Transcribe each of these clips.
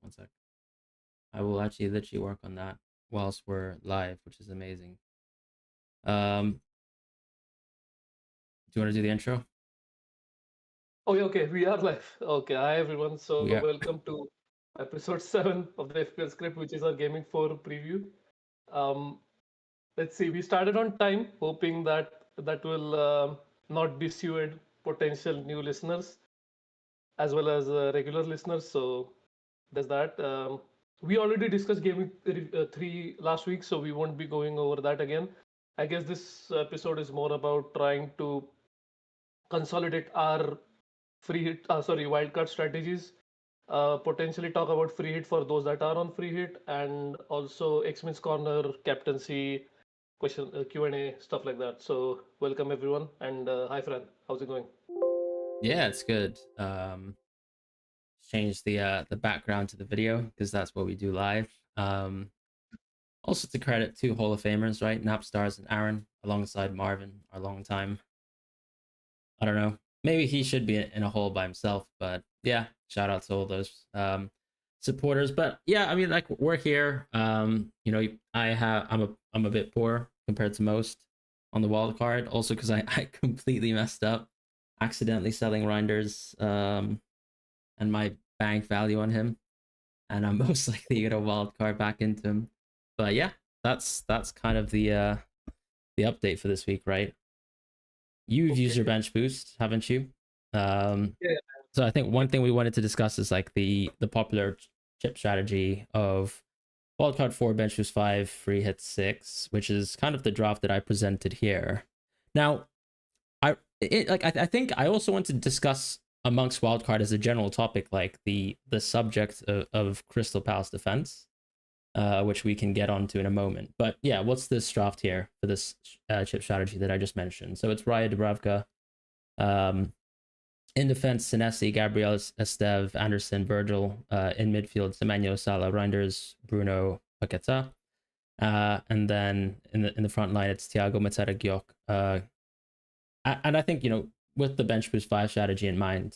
One sec. I will actually literally work on that whilst we're live, which is amazing. Do you want to do the intro? Oh, yeah, okay, we are live. Okay, hi everyone. So, We are. welcome to episode 7 of the FPL Script, which is our Gaming 4 preview. Um, let's see, we started on time, hoping that that will not dissuade potential new listeners as well as regular listeners. So, there's that. We already discussed Gaming 3 last week, so we won't be going over that again. I guess this episode is more about trying to consolidate our wildcard strategies, potentially talk about free hit for those that are on free hit, and also X-Men's Corner, captaincy, question, Q&A, stuff like that. So welcome everyone, and hi Fran, how's it going? Yeah, it's good. Change the background to the video because that's what we do live. Also to credit two Hall of Famers, right? Napstars and Aaron, alongside Marvin, our long time. I don't know. Maybe he should be in a hole by himself, but yeah, shout out to all those supporters. But yeah, I mean, like we're here. I'm a bit poor compared to most on the wild card. Also, because I completely messed up, accidentally selling Reinders and my bank value on him, and I'm most likely gonna wild card back into him. But yeah, that's kind of the update for this week, right? You've used Okay. your bench boost, haven't you? Um, Yeah. so I think one thing we wanted to discuss is like the popular chip strategy of wildcard 4, bench boost 5, free hit 6, which is kind of the draft that I presented here. Now, I think I also want to discuss amongst wildcard as a general topic, like the subject of Crystal Palace defense, which we can get onto in a moment. But yeah, what's this draft here for this chip strategy that I just mentioned? So it's Raya Dubravka, um, in defense, Senesi, Gabriel, Esteve, Anderson, Virgil. In midfield, Semenyo, Salah, Reinders, Bruno, Paqueta. And then in the front line, it's Thiago, Mateta, Gyok. And I think, with the bench boost 5 strategy in mind,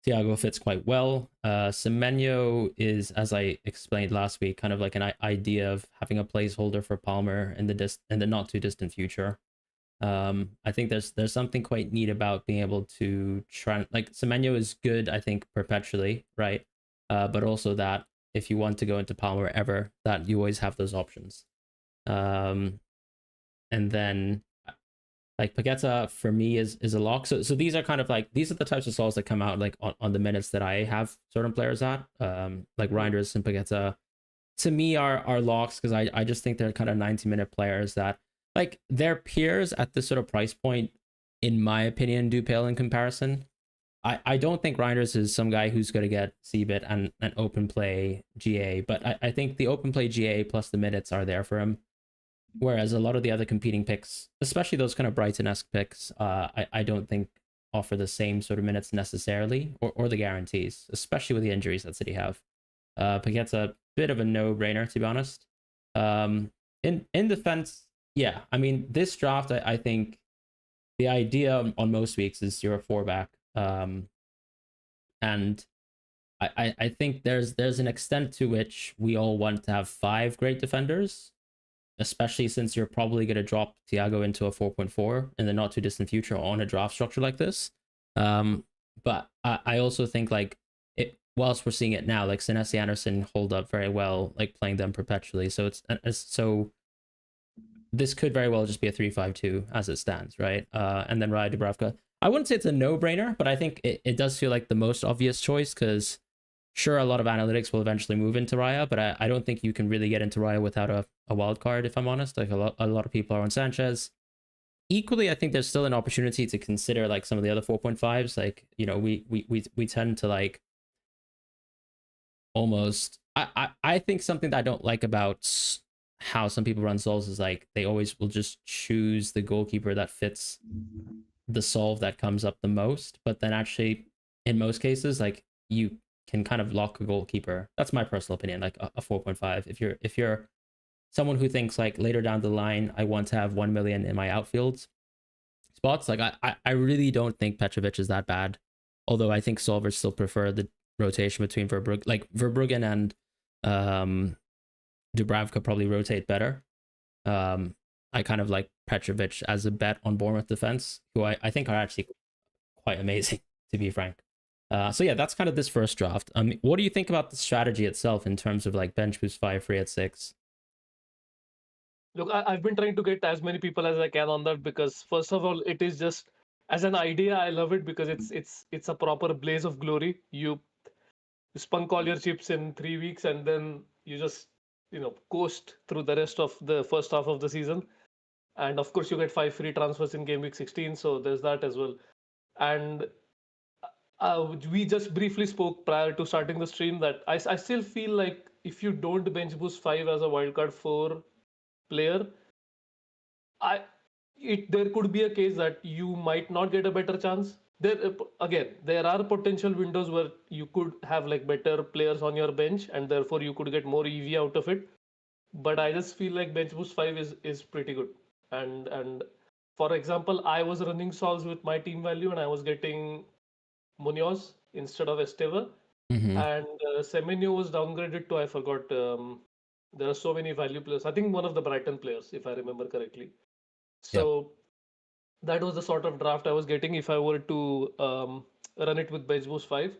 Thiago fits quite well. Semenyo is, as I explained last week, kind of like an idea of having a placeholder for Palmer in the not too distant future. I think there's something quite neat about being able to try, like Semenyo is good, I think, perpetually, right? But also that if you want to go into Palmer ever, that you always have those options. Um, and then like Paqueta for me is a lock. So these are kind of like these are the types of souls that come out like on the minutes that I have certain players at. Like Reinders and Paqueta to me are locks because I just think they're kind of 90-minute players that like their peers at this sort of price point, in my opinion, do pale in comparison. I don't think Reinders is some guy who's going to get CBIT and an open play GA, but I think the open play GA plus the minutes are there for him. Whereas a lot of the other competing picks, especially those kind of Brighton-esque picks, I don't think offer the same sort of minutes necessarily or the guarantees, especially with the injuries that City have. Paquet's a bit of a no-brainer, to be honest. In defense, yeah, I mean, this draft, I think the idea on most weeks is you're a 4-back. And I think there's an extent to which we all want to have 5 great defenders, especially since you're probably going to drop Thiago into a 4.4 in the not too distant future on a draft structure like this. But I also think like whilst we're seeing it now, like Senesi, Anderson hold up very well, like playing them perpetually. So so this could very well just be a 3-5-2 as it stands, right? And then Raya Dubravka. I wouldn't say it's a no-brainer, but I think it does feel like the most obvious choice because sure, a lot of analytics will eventually move into Raya, but I don't think you can really get into Raya without a wild card, if I'm honest. Like a lot of people are on Sanchez. Equally, I think there's still an opportunity to consider like some of the other 4.5s. Like, we tend to like almost I think something that I don't like about how some people run solves is like they always will just choose the goalkeeper that fits the solve that comes up the most, but then actually in most cases like you can kind of lock a goalkeeper. That's my personal opinion, like a 4.5. If you're someone who thinks like later down the line I want to have 1 million in my outfield spots, like I really don't think Petrovic is that bad, although I think solvers still prefer rotation between Verbruggen. Like Verbruggen and Dubravka probably rotate better. I kind of like Petrovic as a bet on Bournemouth defense, who I think are actually quite amazing, to be frank. So yeah, that's kind of this first draft. What do you think about the strategy itself in terms of like bench boost 5, free at 6? Look, I've been trying to get as many people as I can on that because first of all, it is just as an idea, I love it because it's a proper blaze of glory. You spunk all your chips in 3 weeks and then you just coast through the rest of the first half of the season. And of course, you get 5 free transfers in game week 16, so there's that as well. And we just briefly spoke prior to starting the stream that I still feel like if you don't bench boost 5 as a wildcard 4 player, I it there could be a case that you might not get a better chance. There are potential windows where you could have like better players on your bench, and therefore you could get more EV out of it. But I just feel like bench boost 5 is pretty good. And for example, I was running solves with my team value, and I was getting Munoz instead of Esteva, Mm-hmm. and Semenyo was downgraded to I forgot. There are so many value players. I think one of the Brighton players, if I remember correctly. Yep. So that was the sort of draft I was getting if I were to run it with bench boost 5.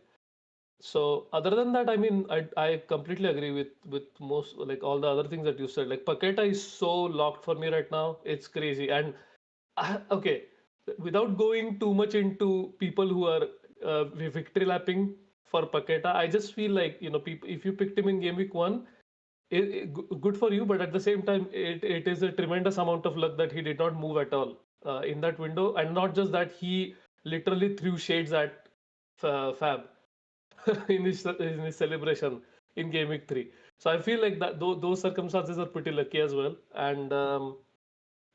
So other than that, I mean, I completely agree with most like all the other things that you said. Like Paqueta is so locked for me right now. It's crazy. And okay, without going too much into people who are victory lapping for Paqueta, I just feel like people if you picked him in game week 1, good for you. But at the same time, it is a tremendous amount of luck that he did not move at all in that window, and not just that, he literally threw shades at Fab in his celebration in game week 3. So I feel like that those circumstances are pretty lucky as well. And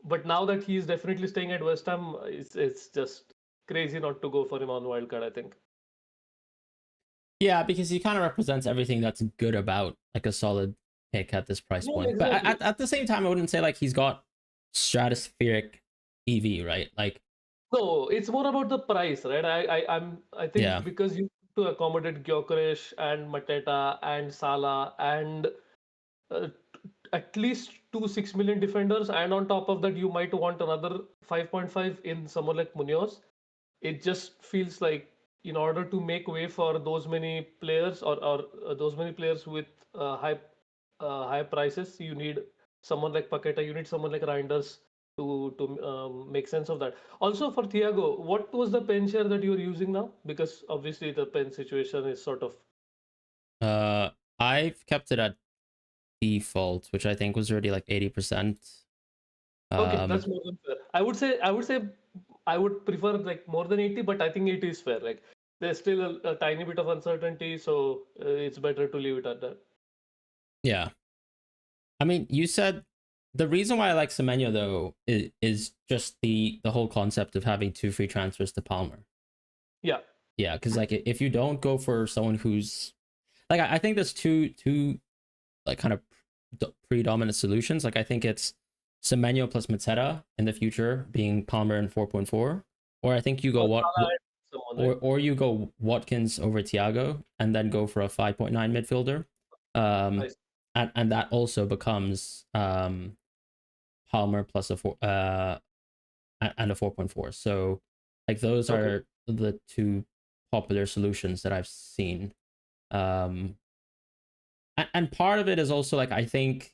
but now that he's definitely staying at West Ham, it's just crazy not to go for him on wildcard, I think. Yeah, because he kind of represents everything that's good about like a solid pick at this price Yeah, point. But exactly. at the same time, I wouldn't say like he's got stratospheric EV, right? Like, No, it's more about the price, right? I yeah, think because you have to accommodate Gyökeres and Mateta and Salah and uh, at least 2 6 million defenders, and on top of that, you might want another 5.5 in someone like Munoz. It just feels like in order to make way for those many players, or those many players with high prices, you need someone like Paqueta, you need someone like Reinders to make sense of that. Also for Thiago, what was the pen share that you're using now? Because obviously the pen situation is sort of uh, I've kept it at default, which I think was already like 80%. okay. Um, That's more than fair. I would say I would prefer like more than 80, but I think it is fair. Like there's still a tiny bit of uncertainty, so it's better to leave it at that. yeah. I mean, you said the reason why I like Semenyo though is just the whole concept of having 2 free transfers to Palmer. Yeah. Yeah, because like if you don't go for someone who's like I think there's two like kind of predominant solutions. Like I think it's Semenyo plus Mateta in the future being Palmer and 4.4, or I think you go Or what Salah and someone, right? or you go Watkins over Thiago and then go for a 5.9 midfielder. Um, I see. and that also becomes Palmer plus a 4 and a 4.4. So like those Okay. are the two popular solutions that I've seen. Um, and part of it is also like I think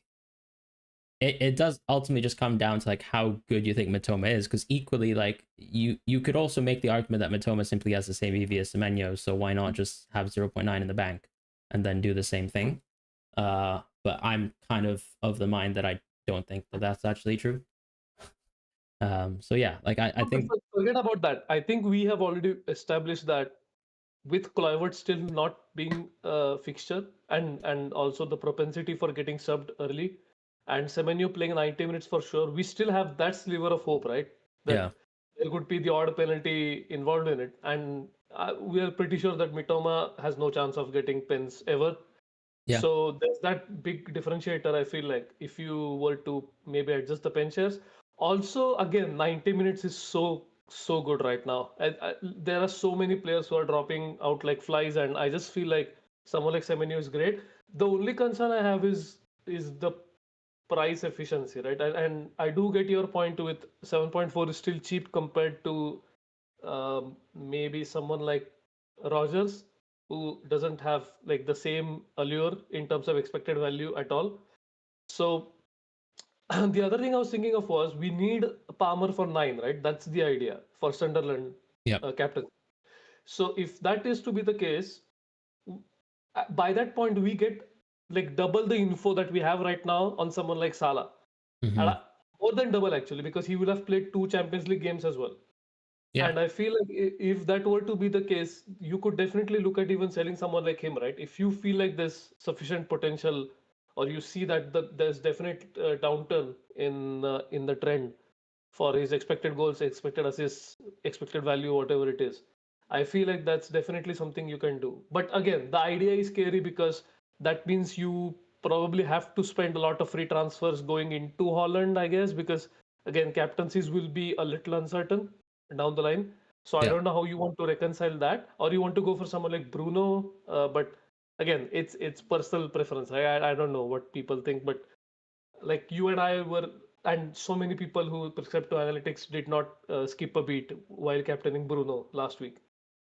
it does ultimately just come down to like how good you think Matoma is, because equally like you could also make the argument that Matoma simply has the same EV as Semenyo, so why not just have 0.9 in the bank and then do the same thing. But I'm kind of the mind that I don't think that that's actually true. So yeah, like I No, but think forget about that. I think we have already established that with Kluivert still not being a fixture, and also the propensity for getting subbed early, and Semenyo playing 90 minutes for sure, we still have that sliver of hope, right? yeah, That there could be the odd penalty involved in it, and we are pretty sure that Mitoma has no chance of getting pens ever. yeah, So there's that big differentiator, I feel like, if you were to maybe adjust the pen shares. Also, again, 90 minutes is so so good right now. There are so many players who are dropping out like flies, and I just feel like someone like Semenyo is great. The only concern I have is the price efficiency, right? And I do get your point with 7.4 is still cheap compared to maybe someone like Rogers, who doesn't have like the same allure in terms of expected value at all. So the other thing I was thinking of was we need Palmer for 9, right? That's the idea for Sunderland Yep. captain. So if that is to be the case, by that point we get like double the info that we have right now on someone like Salah. And Hmm. more than double actually, because he will have played 2 Champions League games as well. Yeah. And I feel like if that were to be the case, you could definitely look at even selling someone like him, right? If you feel like there's sufficient potential, or you see that there's definite downturn in the trend for his expected goals, expected assists, expected value, whatever it is. I feel like that's definitely something you can do. But again, the idea is scary because that means you probably have to spend a lot of free transfers going into Holland, I guess, because again, captaincies will be a little uncertain down the line. So I Yeah. don't know how you want to reconcile that, or you want to go for someone like Bruno. But again, it's personal preference. I don't know what people think, but like you and I were, and so many people who prescribe to analytics did not skip a beat while captaining Bruno last week.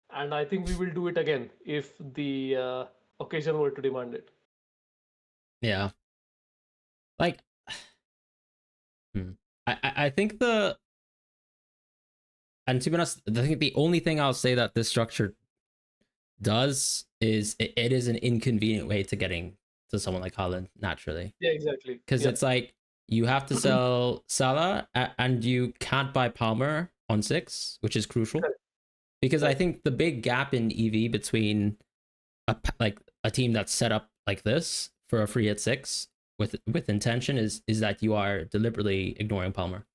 And I think we will do it again if the occasion were to demand it. Yeah. Like, hmm. I think the and to be honest, I think the only thing I'll say that this structure does is it is an inconvenient way to getting to someone like Holland naturally, Yeah, exactly. because Yeah. it's like you have to sell Salah and you can't buy Palmer on 6, which is crucial. Correct. Because I Correct. think the big gap in EV between like a team that's set up like this for a free hit 6 with intention is that you are deliberately ignoring Palmer.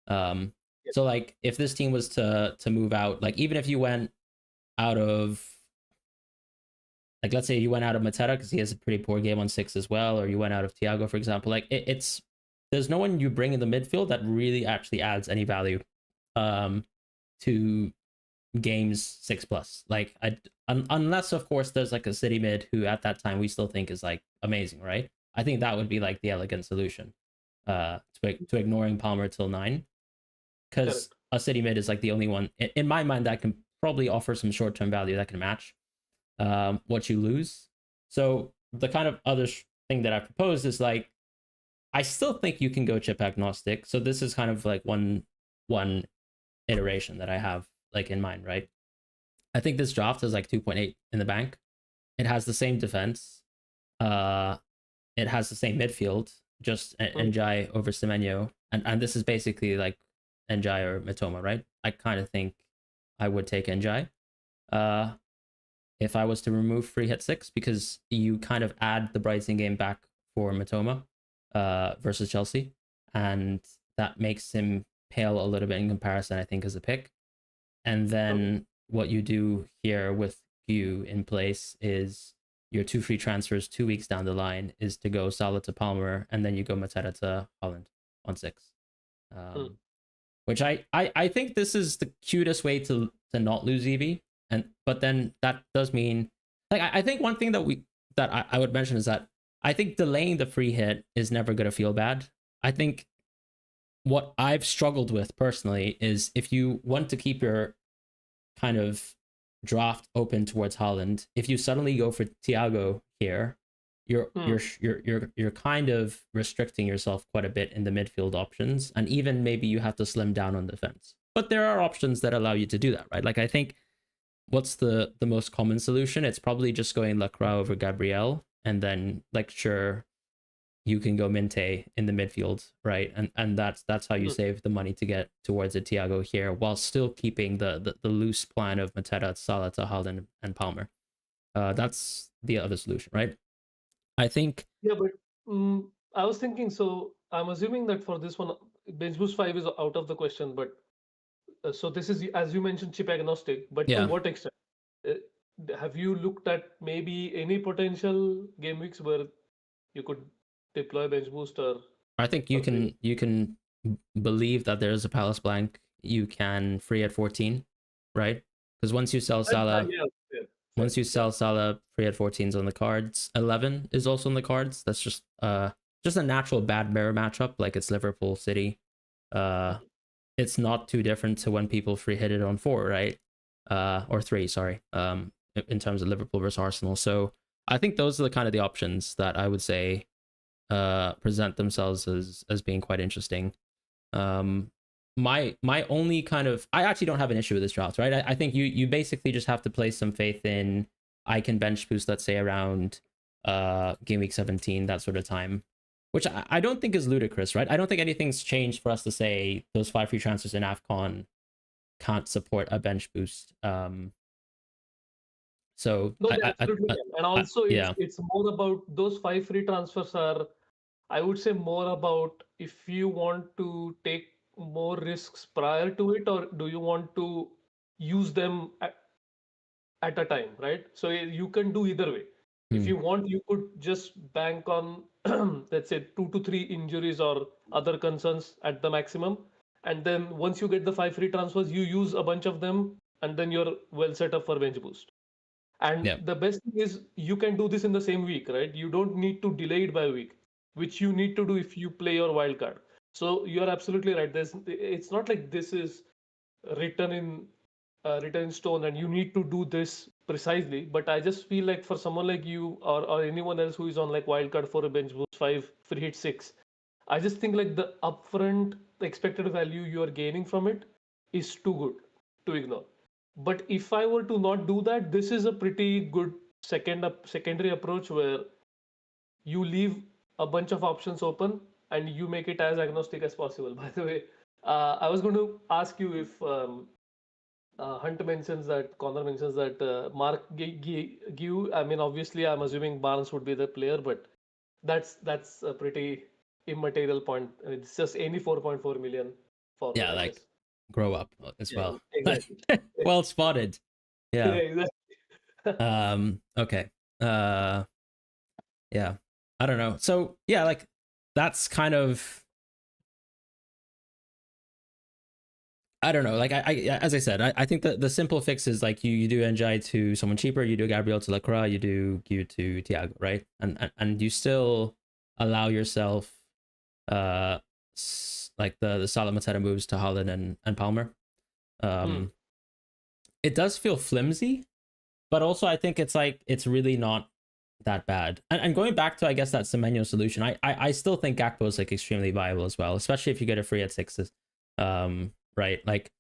Um, Yeah. so like if this team was to move out, like even if you went out of, like let's say you went out of Mateta because he has a pretty poor game on 6 as well, or you went out of Thiago, for example, like it's there's no one you bring in the midfield that really actually adds any value um to games 6 plus. Like unless of course there's like a city mid who at that time we still think is like amazing, right? I think that would be like the elegant solution to ignoring Palmer till 9, because Correct. a city mid is like the only one in my mind that can probably offer some short-term value that can match what you lose. So the kind of other thing that I proposed is like I still think you can go chip agnostic. So this is kind of like one iteration that I have like in mind, right? I think this draft is like 2.8 in the bank. It has the same defense. Uh, it has the same midfield, just Mm. Njai over Semenyo, and this is basically like Njai or Matoma, right? I kind of think I would take Njai. Uh, if I was to remove free hit 6, because you kind of add the Brighton game back for Matoma versus Chelsea, and that makes him pale a little bit in comparison, I think, as a pick. And Okay. then what you do here with Q in place is your 2 free transfers 2 weeks down the line is to go Salah to Palmer, and then you go Mateta to Holland on 6. Mm. Which I think this is the cutest way to not lose EV. And but then that does mean like I think one thing that I would mention is that I think delaying the free hit is never gonna feel bad. I think what I've struggled with personally is if you want to keep your kind of draft open towards Holland, if you suddenly go for Thiago here, Mm. you're kind of restricting yourself quite a bit in the midfield options, and even maybe you have to slim down on defense. But there are options that allow you to do that, right? Like I think what's the most common solution? It's probably just going Lacroix over Gabriel, and then like sure you can go Minte in the midfield, right? And that's how you Mm. save the money to get towards a Thiago here, while still keeping the loose plan of Mateta, Salah, Holland, and Palmer. That's the other solution, right? I think, Yeah, but I was thinking, so I'm assuming that for this one, bench boost 5 is out of the question, but so this is, as you mentioned, chip agnostic, but to yeah, what extent? Uh, have you looked at maybe any potential game weeks where you could deploy bench boost I think or premium? you can believe that there is a Palace blank you can free at 14, right? Because once you sell Salah, once you sell Salah, free at 14 is on the cards. 11 is also on the cards. That's just a natural bad mirror matchup, like it's Liverpool City. It's not too different to when people free hit it on 4, right? Or 3, sorry. In terms of Liverpool versus Arsenal. So I think those are the kind of the options that I would say present themselves as being quite interesting. My only kind of, I actually don't have an issue with this draft, right? I think you basically just have to place some faith in, I can bench boost, let's say around game week 17, that sort of time, which I don't think is ludicrous, right? I don't think anything's changed for us to say those 5 free transfers in AFCON can't support a bench boost. So no, they absolutely can. And also it's more about those 5 free transfers are, I would say, more about if you want to take more risks prior to it, or do you want to use them at a time, right? So you can do either way. If you want, you could just bank on, let's say, 2 to 3 injuries or other concerns at the maximum. And then once you get the 5 free transfers, you use a bunch of them, and then you're well set up for bench boost. And the best thing is you can do this in the same week, right? You don't need to delay it by a week, which you need to do if you play your wild card. So you're absolutely right. It's not like this is written in stone and you need to do this precisely. But I just feel like for someone like you, or anyone else who is on like wildcard for a bench boost 5, free hit 6, I just think like the upfront expected value you are gaining from it is too good to ignore. But if I were to not do that, this is a pretty good secondary approach where you leave a bunch of options open and you make it as agnostic as possible. By the way, I was going to ask you if Connor mentions that Mark give. I mean, obviously, I'm assuming Barnes would be the player, but that's a pretty immaterial point. It's just any 4.4 million forward. Yeah, like guess. Grow up as well. Exactly. Well spotted. Yeah. Exactly. Okay. Yeah. I don't know. So yeah, like that's kind of, I don't know. Like I as I said, I think that the simple fix is like you do NGI to someone cheaper, you do Gabriel to Lacroix, you do Q to Thiago, right? And you still allow yourself like the Salah Mateta moves to Haaland and Palmer. It does feel flimsy, but also I think it's like it's really not that bad. And going back to, I guess, that Semenyo solution, I still think Gakpo is like extremely viable as well, especially if you get a free at 6s. Right? Like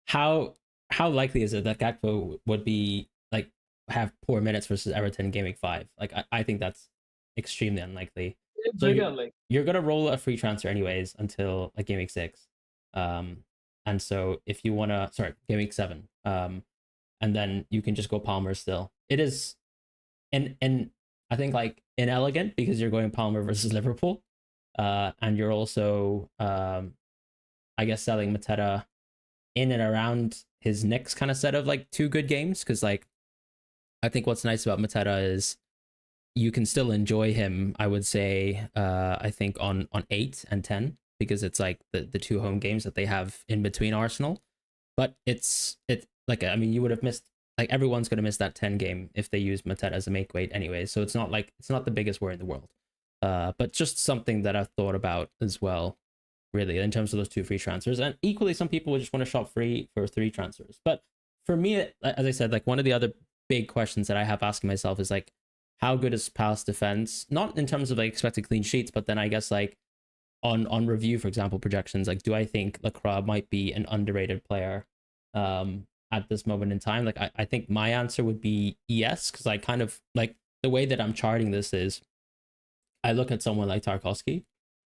how likely is it that Gakpo would be like have poor minutes versus Everton in game week 5? Like I think that's extremely unlikely. It's very unlikely. You're gonna roll a free transfer anyways until like game week 6. And so if you wanna, game week 7. And then you can just go Palmer still. It is and I think like inelegant because you're going Palmer versus Liverpool. And you're also I guess selling Mateta in and around his next kind of set of like 2 good games, because like I think what's nice about Mateta is you can still enjoy him, I would say, I think on 8 and 10, because it's like the 2 home games that they have in between Arsenal. But it's like, I mean, you would have missed, like everyone's going to miss that 10 game if they use Mateta as a make weight anyway. So it's not like, it's not the biggest worry in the world. But just something that I've thought about as well, really, in terms of those 2 free transfers. And equally, some people would just want to shop free for 3 transfers. But for me, as I said, like one of the other big questions that I have asking myself is like, how good is Palace defense? Not in terms of like expected clean sheets, but then I guess like on review, for example, projections, like do I think Lacroix might be an underrated player at this moment in time? Like I think my answer would be yes, because I kind of like the way that I'm charting this is I look at someone like Tarkowski,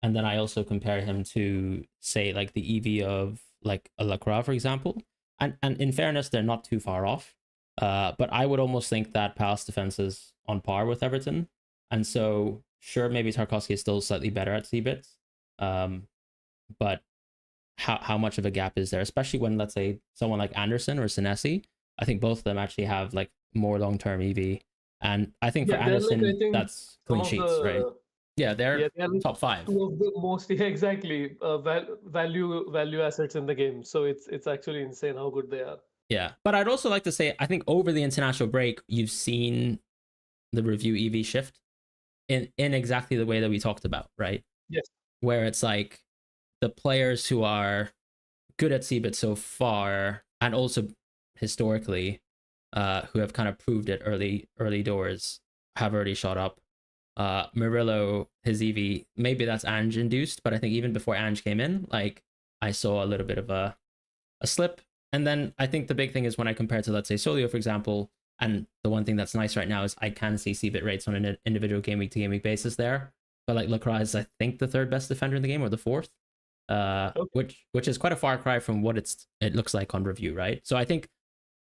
and then I also compare him to, say, like the EV of like a Lacroix, for example. And in fairness, they're not too far off. But I would almost think that Palace defense is on par with Everton. And so, sure, maybe Tarkowski is still slightly better at C-bits. But how much of a gap is there? Especially when, let's say, someone like Anderson or Senesi, I think both of them actually have like more long-term EV. And I think for Anderson, like, that's clean sheets, right? Yeah, Yeah, they're they are like top 5. two of the most yeah, exactly value assets in the game. So it's actually insane how good they are. Yeah, but I'd also like to say I think over the international break you've seen the review EV shift in exactly the way that we talked about, right? Yes. Where it's like the players who are good at CBIT so far, and also historically, who have kind of proved it early doors, have already shot up. Murillo, his EV, maybe that's Ange induced, but I think even before Ange came in, like I saw a little bit of a slip. And then I think the big thing is when I compare to, let's say, Solio, for example, and the one thing that's nice right now is I can see CBIT rates on an individual game week to game week basis there. But like Lacroix is, I think, the third best defender in the game or the fourth, Okay. which is quite a far cry from what it looks like on review, right? So I think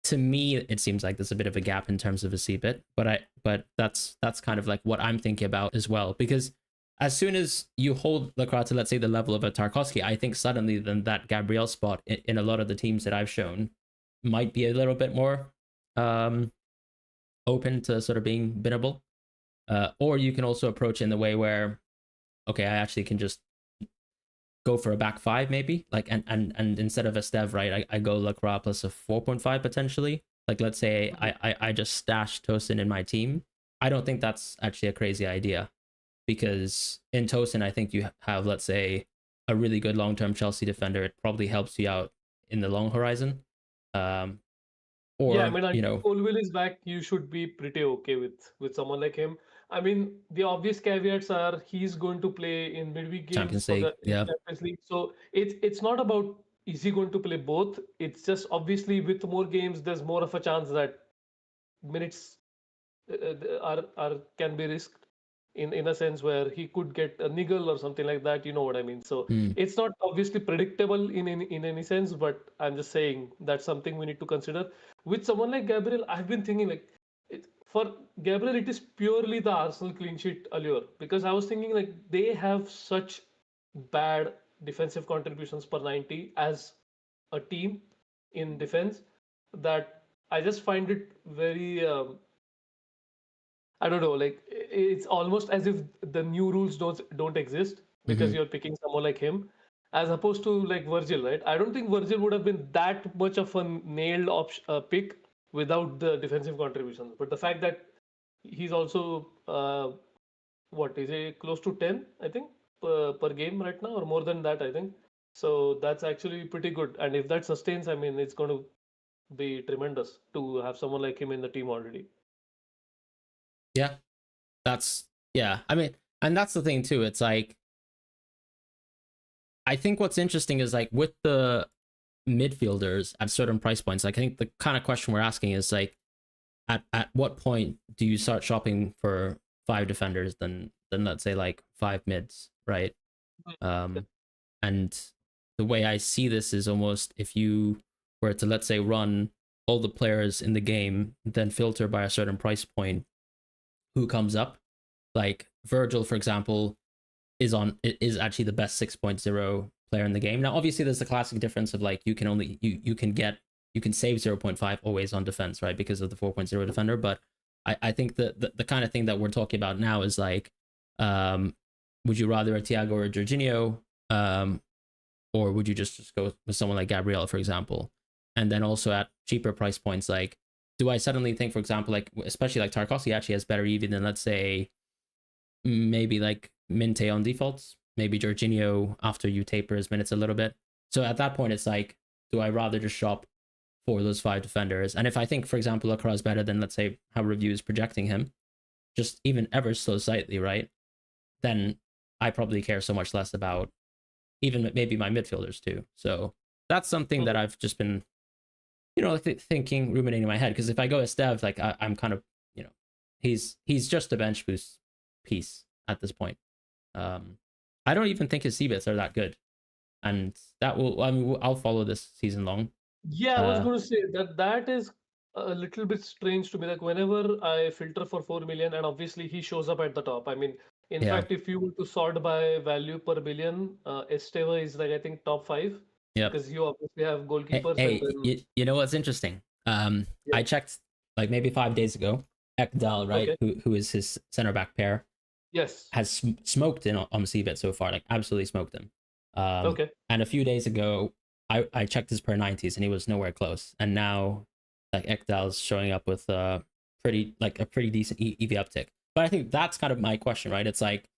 to me it seems like there's a bit of a gap in terms of a CBIT, but that's kind of like what I'm thinking about as well, because as soon as you hold Lacroix to, let's say, the level of a Tarkovsky, I think suddenly then that Gabriel spot in a lot of the teams that I've shown might be a little bit more open to sort of being biddable. Or you can also approach it in the way where, okay, I actually can just go for a back 5 maybe, like and instead of a Stev, right, I go Lacroix plus a 4.5 potentially. Like let's say I just stash Tosin in my team. I don't think that's actually a crazy idea, because in Tosin, I think you have, let's say, a really good long-term Chelsea defender. It probably helps you out in the long horizon. Yeah, I Or, mean, you until know, Colville is back, you should be pretty okay with someone like him. I mean, the obvious caveats are he's going to play in midweek games Champions for League. the in Yeah. Champions League. So it's not about is he going to play both. It's just obviously with more games, there's more of a chance that minutes are can be risked in a sense where he could get a niggle or something like that. You know what I mean? So Mm. it's not obviously predictable in any sense, but I'm just saying that's something we need to consider. With someone like Gabriel, I've been thinking like for Gabriel, it is purely the Arsenal clean sheet allure, because I was thinking like they have such bad defensive contributions per 90 as a team in defense that I just find it very I don't know, like it's almost as if the new rules don't exist because Mm-hmm. you're picking someone like him, as opposed to like Virgil, right? I don't think Virgil would have been that much of a nailed pick without the defensive contributions. But the fact that he's also what is it, close to 10, I think, per game right now, or more than that, I think. So that's actually pretty good. And if that sustains, I mean, it's going to be tremendous to have someone like him in the team already. Yeah. That's, yeah. I mean, and that's the thing too. It's like, I think what's interesting is like with the midfielders at certain price points, like I think the kind of question we're asking is like, at what point do you start shopping for 5 defenders than let's say like 5 mids, right? Um, and the way I see this is almost if you were to, let's say, run all the players in the game, then filter by a certain price point who comes up. Like Virgil, for example, is actually the best 6.0 player in the game. Now, obviously, there's the classic difference of like you can only you can save 0.5 always on defense, right? Because of the 4.0 defender. But I think the kind of thing that we're talking about now is like, would you rather a Thiago or a Jorginho? Or would you just go with someone like Gabriel, for example? And then also at cheaper price points, like, do I suddenly think, for example, like, especially like Tarkovsky actually has better EV than, let's say, maybe like Minte on defaults, maybe Jorginho after you taper his minutes a little bit. So at that point, it's like, do I rather just shop for those 5 defenders? And if I think, for example, Lacroix is better than, let's say, how review is projecting him, just even ever so slightly, right? Then I probably care so much less about even maybe my midfielders too. So that's something that I've just been, thinking, ruminating in my head. Because if I go Estev, like I'm kind of, he's just a bench boost piece at this point. I don't even think his CBITs are that good, and that will. I mean, I'll follow this season long. Yeah, I was Uh, going to say that is a little bit strange to me. Like whenever I filter for 4 million, and obviously he shows up at the top. I mean, in yeah, fact, if you were to sort by value per billion, Esteva is like I think top 5 yep. because you obviously have Hey, goalkeepers and hey, then you know what's interesting? yeah, I checked like maybe 5 days ago. Ekdal, right? okay, Who is his center back pair? Yes. has smoked in on CBET so far, like absolutely smoked him. Okay. And a few days ago, I checked his per 90s and he was nowhere close. And now, like Ekdal's showing up with a pretty decent EV uptick. But I think that's kind of my question, right? It's like,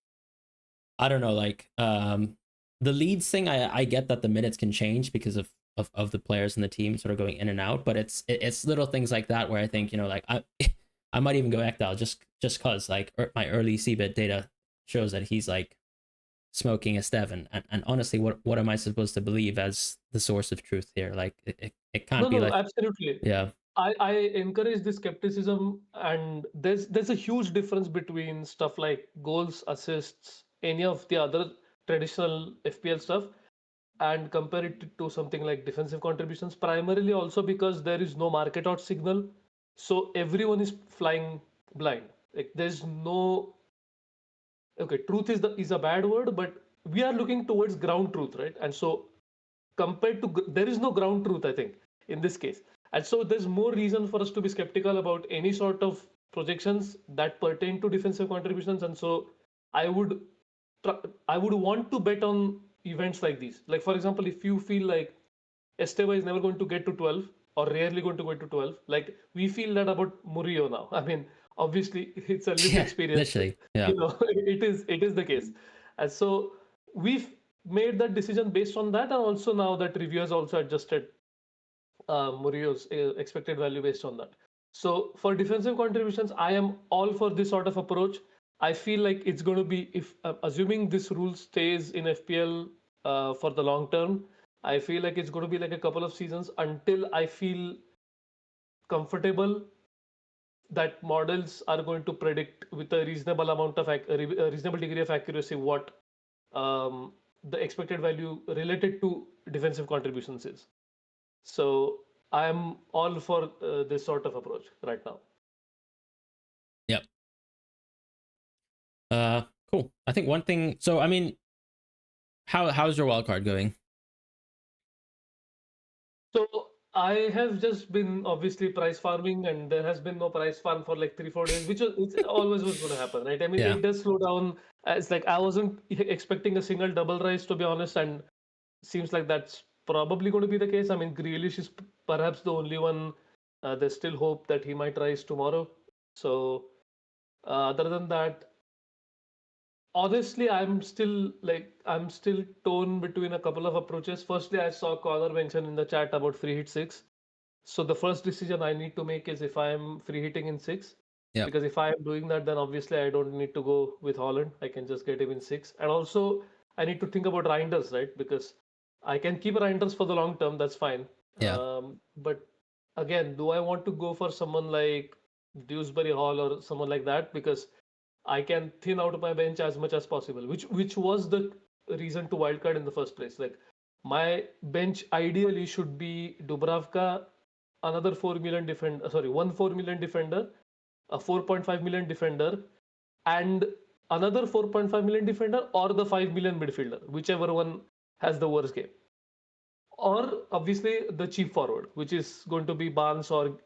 I don't know, like the leads thing. I get that the minutes can change because of the players in the team sort of going in and out, but it's little things like that where I think, you know, like I might even go Ekdal just cause like my early CBIT data shows that he's like smoking a Steven, and honestly, what am I supposed to believe as the source of truth here? Like it No, can't be no, like, absolutely. yeah, I encourage this skepticism, and there's a huge difference between stuff like goals, assists, any of the other traditional FPL stuff, and compare it to something like defensive contributions. Primarily also because there is no market out signal, so everyone is flying blind. Like there's no, okay, truth is a bad word, but we are looking towards ground truth, right? And so compared to there is no ground truth, I think, in this case. And so there's more reason for us to be skeptical about any sort of projections that pertain to defensive contributions. And so I would I would want to bet on events like these. Like for example, if you feel like Esteva is never going to get to 12 or rarely going to get to 12, like we feel that about Murillo now. I mean, obviously it's a lived yeah, experience. literally, yeah, It is the case. And so we've made that decision based on that, and also now that reviewers also adjusted Murillo's expected value based on that. So for defensive contributions, I am all for this sort of approach. I feel like it's going to be, if assuming this rule stays in FPL for the long term, I feel like it's going to be like a couple of seasons until I feel comfortable that models are going to predict with a reasonable amount of a reasonable degree of accuracy what the expected value related to defensive contributions is. So I'm all for this sort of approach right now. yep. Cool. I think one thing. So I mean, how's your wild card going? So I have just been obviously price farming, and there has been no price farm for like 3 4 days, which it's always was going to happen, right? I mean, Yeah, it does slow down. It's like I wasn't expecting a single double rise, to be honest, and seems like that's probably going to be the case. I mean, Grealish is perhaps the only one. There's still hope that he might rise tomorrow. So other than that, honestly, I'm still torn between a couple of approaches. Firstly, I saw Connor mention in the chat about free hit six. So the first decision I need to make is if I'm free hitting in six. yep, Because if I am doing that, then obviously I don't need to go with Holland. I can just get him in six. And also I need to think about Reinders, right? Because I can keep Reinders for the long term, that's fine. yeah, But again, do I want to go for someone like Dewsbury Hall or someone like that? Because I can thin out my bench as much as possible, which was the reason to wildcard in the first place. Like my bench ideally should be Dubravka, another 4 million defender, sorry, 1 4 million defender, a 4.5 million defender, and another 4.5 million defender, or the 5 million midfielder, whichever one has the worst game. Or obviously the cheap forward, which is going to be Barnes, or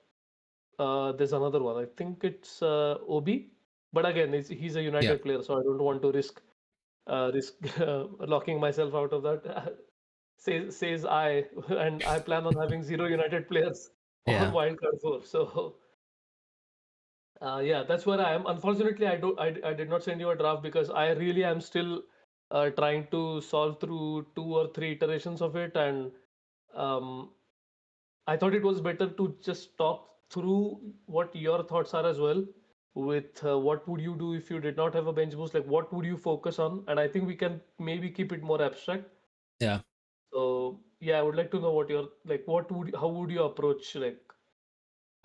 there's another one. I think it's Obi, but again, he's a yeah, United player, so I don't want to risk locking myself out of that. Says I, and I plan on having zero United players on yeah. wildcard four. So yeah, that's where I am. Unfortunately, I did not send you a draft because I really am still trying to solve through 2 or 3 iterations of it, and um, I thought it was better to just talk through what your thoughts are as well. With what would you do if you did not have a bench boost? Like, what would you focus on? And I think we can maybe keep it more abstract. Yeah. So yeah, I would like to know what your like. How would you approach like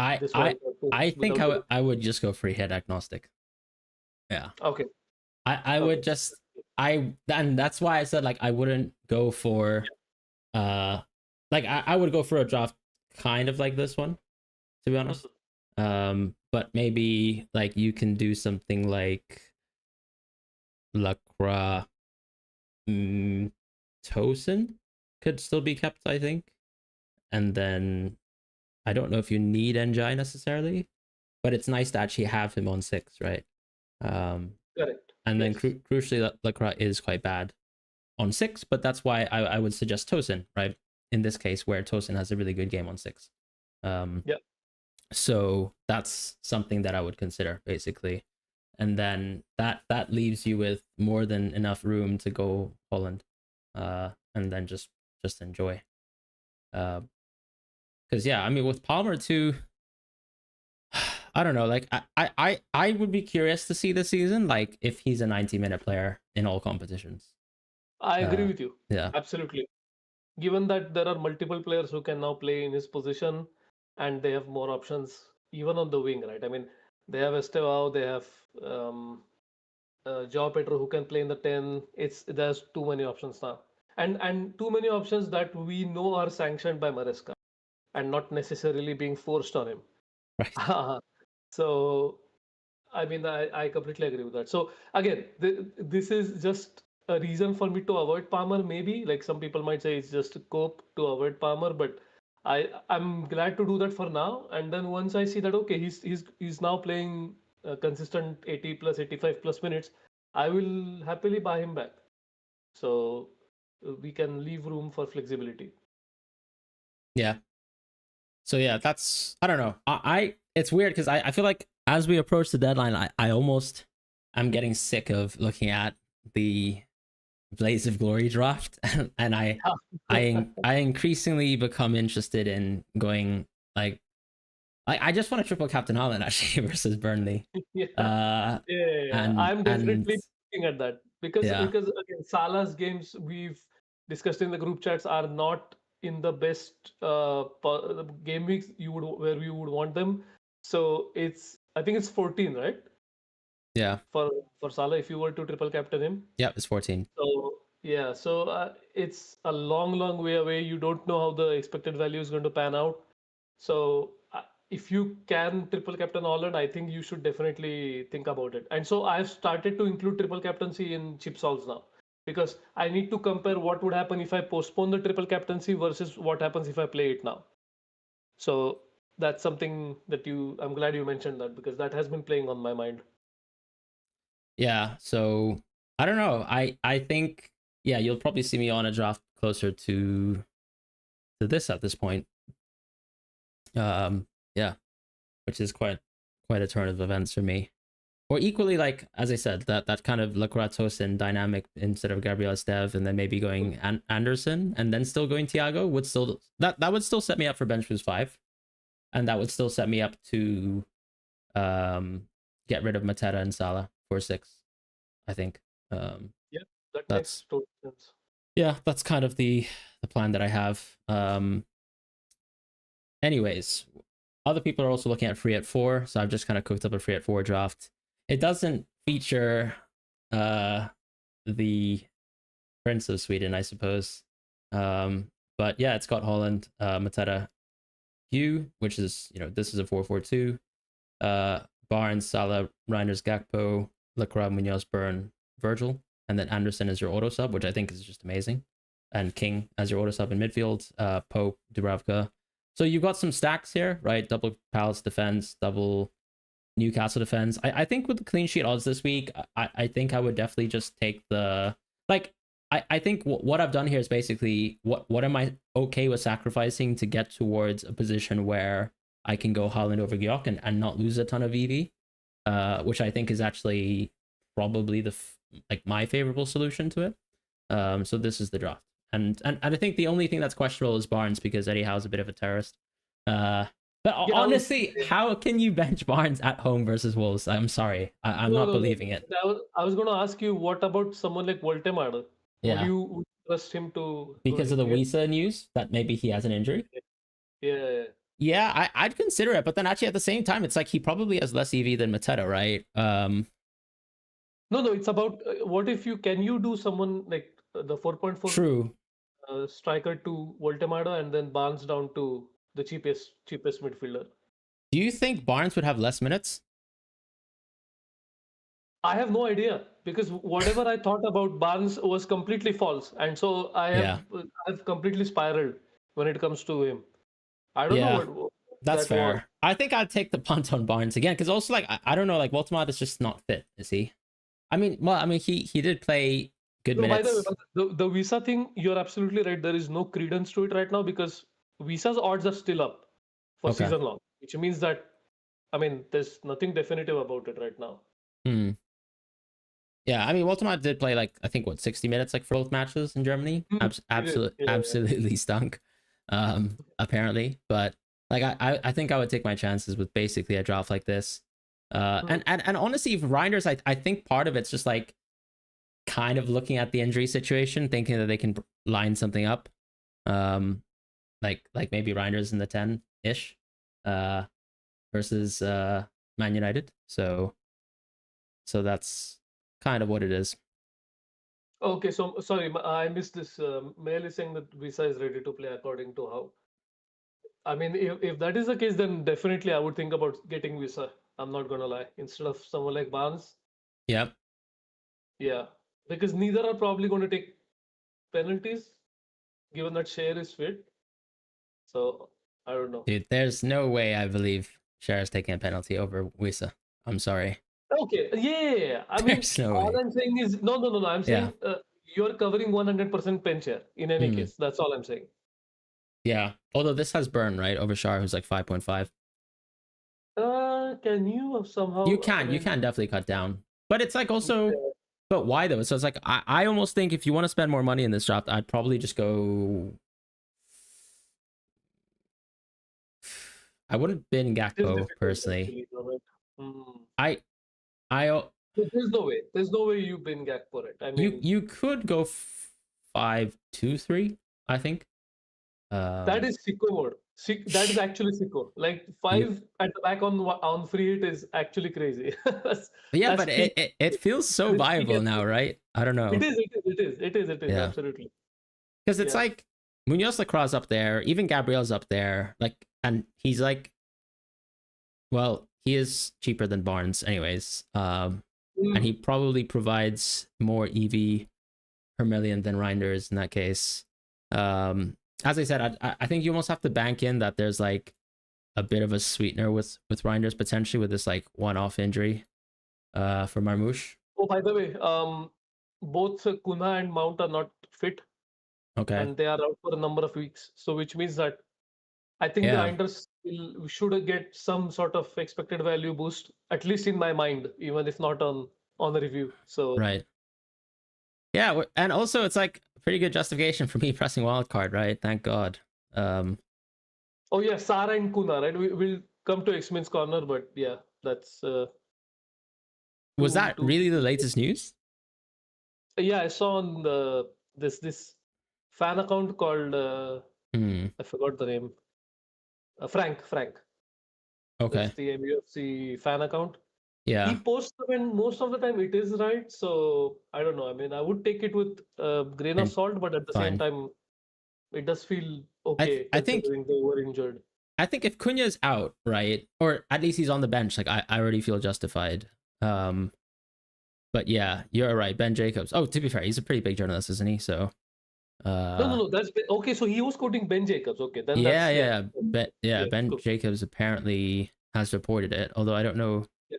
I this I wild card I think without getting I would just go free hit agnostic. Yeah. okay, I would okay, just and that's why I said like I wouldn't go for uh like I would go for a draft kind of like this one, to be honest. Mhm. But maybe like you can do something like Lacroix, Tosin could still be kept, I think. And then I don't know if you need NGI necessarily, but it's nice to actually have him on six, right? Correct. And then Yes. crucially, Lacroix is quite bad on 6, but that's why I would suggest Tosin, right? In this case, where Tosin has a really good game on 6. Yeah. So that's something that I would consider, basically. And then that leaves you with more than enough room to go Holland, and then just enjoy. Because yeah, I mean, with Palmer too, I don't know. Like I would be curious to see this season, like if he's a 90-minute player in all competitions. I agree with you. Yeah, Absolutely. Given that there are multiple players who can now play in his position and they have more options, even on the wing, right? I mean, they have Estevao, they have um, Joao Pedro who can play in the 10. There's too many options now. And too many options that we know are sanctioned by Maresca and not necessarily being forced on him. right. So I mean, I completely agree with that. So again, this is just a reason for me to avoid Palmer. Maybe like some people might say it's just a cope to avoid Palmer, but I'm glad to do that for now. And then once I see that okay, he's now playing consistent 80 plus 85 plus minutes, I will happily buy him back. So we can leave room for flexibility. Yeah. So yeah, that's I don't know. I it's weird because I feel like as we approach the deadline, I almost I'm getting sick of looking at the Blaze of Glory draft, and I increasingly become interested in going like I just want to triple Captain Holland actually versus Burnley. Yeah. Uh Yeah. and I'm and definitely looking at that because yeah. again, Salah's games we've discussed in the group chats are not in the best game weeks you would where we would want them. So I think it's 14, right? Yeah. For Salah if you were to triple captain him. Yeah, it's 14. So yeah, so it's a long way away. You don't know how the expected value is going to pan out. So if you can triple captain Holland, I think you should definitely think about it. And so I've started to include triple captaincy in chip solves now because I need to compare what would happen if I postpone the triple captaincy versus what happens if I play it now. So that's something that I'm glad you mentioned that because that has been playing on my mind. Yeah, so I don't know. I think yeah, you'll probably see me on a draft closer to this at this point. Yeah, which is quite a turn of events for me. Or equally, like as I said, that kind of Lacratos dynamic instead of Gabriel Esteve, and then maybe going Anderson, and then still going Thiago would still that would still set me up for bench boost 5, and that would still set me up to get rid of Mateta and Salah for 6. I think Yeah, that makes that's total sense. yeah, that's kind of the plan that I have. Anyways, other people are also looking at free at 4, so I've just kind of cooked up a free at 4 draft. It doesn't feature the Prince of Sweden, I suppose. But yeah, it's got Holland, Mateta, Hugh, which is this is a 4-4-2. Barnes, Salah, Reinders, Gakpo, Lacroix, Munoz, Burn, Virgil, and then Anderson as your auto sub, which I think is just amazing, and King as your auto sub in midfield. Pope, Dubravka. So you've got some stacks here, right? Double Palace defense, double Newcastle defense. I think with the clean sheet odds this week, I think I would definitely just take the like. I think what I've done here is basically what am I okay with sacrificing to get towards a position where I can go Haaland over Gyok and not lose a ton of EV, which I think is actually probably like my favorable solution to it. So this is the draft, and I think the only thing that's questionable is Barnes because Eddie Howe's a bit of a terrorist. But Yeah, honestly, how can you bench Barnes at home versus Wolves? I'm sorry, I'm no, not no, no. believing it. I was going to ask you, what about someone like Voltemade? Yeah, Would you trust him because of the get? Wisa news that maybe he has an injury. Yeah. Yeah, I'd consider it, but then actually at the same time, it's like he probably has less EV than Mateta, right? No, it's about what if can you do someone like the 4.4 True. striker to Voltemade and then Barnes down to the cheapest midfielder? Do you think Barnes would have less minutes? I have no idea because whatever I thought about Barnes was completely false, and so Yeah, I've completely spiraled when it comes to him. I don't know yeah, what that's that was. fair. I think I'd take the punt on Barnes again because also like I don't know, like Voltemade is just not fit, is he? I mean, well, I mean, he did play good No, by the minutes. way, the Visa thing, you're absolutely right. There is no credence to it right now because Visa's odds are still up for Okay. season long, which means that, I mean, there's nothing definitive about it right now. Hmm. Yeah, I mean, Woltemade did play like I think what 60 minutes like for both matches in Germany. He did. Yeah. Absolutely stunk. Apparently, but like I think I would take my chances with basically a draft like this. And honestly, for Reinders, I think part of it's just like kind of looking at the injury situation, thinking that they can line something up. Like maybe Reinders in the 10-ish, versus Man United. So that's kind of what it is. Okay, so sorry, I missed this. Mail is saying that Visa is ready to play according to how. I mean, if that is the case, then definitely I would think about getting Visa. I'm not gonna lie. Instead of someone like Barnes, Yep. yeah, because neither are probably going to take penalties, given that Share is fit. So I don't know. Dude, there's no way I believe Shara's taking a penalty over Wisa. I'm sorry. Okay, yeah. I mean, There's no all way. I'm saying is no. I'm Yeah. saying you're covering 100% pen share in any Hmm. case. That's all I'm saying. Yeah. Although this has burn, right? Over Shar, who's like 5.5. Can you You somehow? I can. You mean, can definitely cut down. But it's like also, yeah. but why though? So it's like, I almost think if you want to spend more money in this draft, I'd probably just go. I wouldn't bin It is Gakpo difficult personally. actually. Right? Mm. I, I, There's no way. There's no way you bin Gak for it. I mean, you could go 5-2-3, I think. that is sicko mode. That is actually sicko. Like You, five at the back on free hit is actually crazy. that's, yeah, that's but peak. it feels so That is peak viable now, FPL. right? I don't know. It is Yeah. absolutely. Because it's Yeah. like Munoz Lacroix up there, even Gabriel's up there, like, and he's like, well, he is cheaper than Barnes, anyways. And he Mm. probably provides more EV per million than Reinders in that case. As I said, I think you almost have to bank in that there's like a bit of a sweetener with Reinders potentially with this like one-off injury, for Marmouche. Oh, by the way, both Kuna and Mount are not fit, Okay, and they are out for a number of weeks. So, which means that I think yeah, grinders should get some sort of expected value boost, at least in my mind, even if not on the review. So, right. Yeah, and also it's like a pretty good justification for me pressing wildcard, right? Thank God. Um, oh yeah, Sara and Kuna, right? We'll come to X-Men's corner, but yeah, that's was two that two. really the latest news? Yeah, I saw on this fan account called Hmm. I forgot the name. Frank. Okay. It's the MUFC fan account. He Yeah. posts them, and most of the time it is right. So I don't know. I mean, I would take it with a grain of And salt, but at the same fine. time, it does feel okay I think considering they were injured. if Cunha's out, right, or at least he's on the bench, like I already feel justified. Um, but yeah, you're right. Ben Jacobs. Oh, to be fair, he's a pretty big journalist, isn't he? So, No. That's okay. So he was quoting Ben Jacobs. Okay, then yeah, that's yeah, yeah, yeah. yeah, Ben cool. Jacobs apparently has reported it, although I don't know Yeah.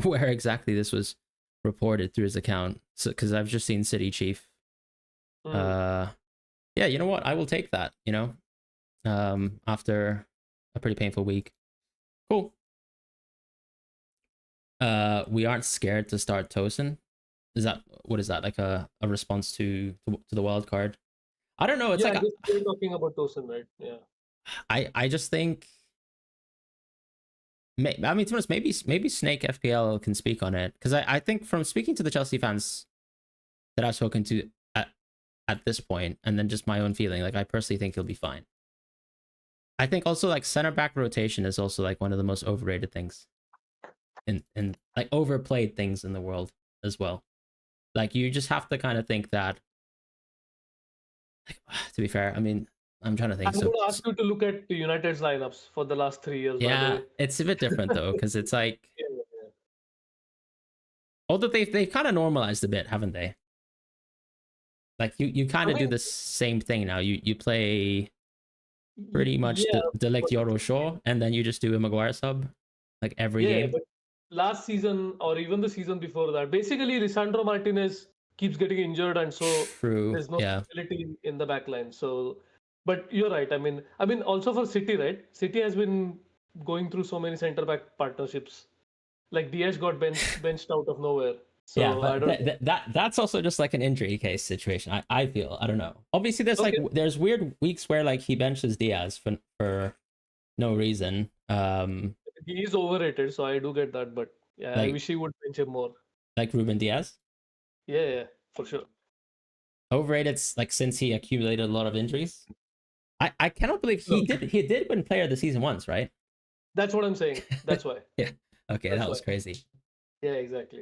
where exactly this was reported through his account. So, because I've just seen City Chief. Mm. Uh, yeah, you know what? I will take that. After a pretty painful week. Cool. We aren't scared to start Tosin. What is that like a response to the wild card? I don't know. It's Yeah, like I guess we're talking about Tosin, right? Yeah. I just think. I mean, to be honest, maybe Snake FPL can speak on it because I think from speaking to the Chelsea fans that I've spoken to at this point, and then just my own feeling, like I personally think he'll be fine. I think also like center back rotation is also like one of the most overrated things in like overplayed things in the world as well. Like you just have to kind of think that. Like, to be fair, I mean, I'm trying to think. I'm So going to ask you to look at United's lineups for the last 3 years, by the yeah, way. it's a bit different though because it's like Yeah. although they've kind of normalized a bit, haven't they? Like you kind I of do mean, the same thing now. You play pretty much yeah, the Ligt but Yoro Shaw, and then you just do a Maguire sub like every yeah, game. but last season or even the season before that. Basically, Lisandro Martinez keeps getting injured, and so True. there's no Yeah. stability in the back line. So, but you're right. I mean, also for City, right? City has been going through so many centre back partnerships. Like Diaz got benched out of nowhere. Yeah, So I but don't know. that's also just like an injury case situation. I feel I don't know. Obviously, there's like Okay, there's weird weeks where like he benches Diaz for no reason. he is overrated, so I do get that. But yeah, I Like wish he would bench him more. Ruben Diaz Yeah, yeah, for sure. overrated like since he accumulated a lot of injuries. I cannot believe No, he did win Player of the Season once, right? that's what I'm saying. That's why. Yeah. Okay, That's that why. was crazy. Yeah, exactly.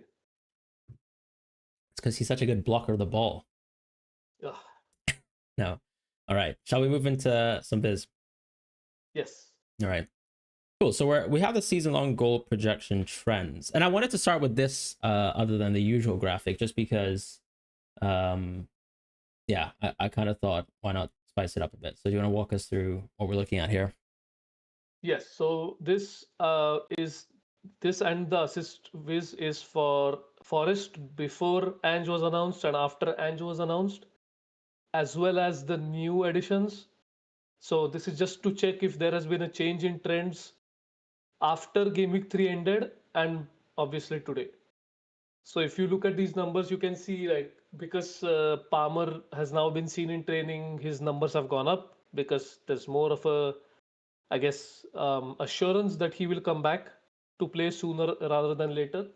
It's because he's such a good blocker of the ball. Ugh. No. All right. Shall we move into some biz? Yes. All right. Cool. So we have the season long goal projection trends, and I wanted to start with this other than the usual graphic, just because um yeah, I kind of thought why not spice it up a bit. So do you want to walk us through what we're looking at here? Yes. So this and the assist whiz is for Forest before Ange was announced and after Ange was announced, as well as the new additions. So this is just to check if there has been a change in trends after Game Week 3 ended and obviously today. So if you look at these numbers, you can see like because Palmer has now been seen in training, his numbers have gone up because there's more of a, I guess, assurance that he will come back to play sooner rather than later.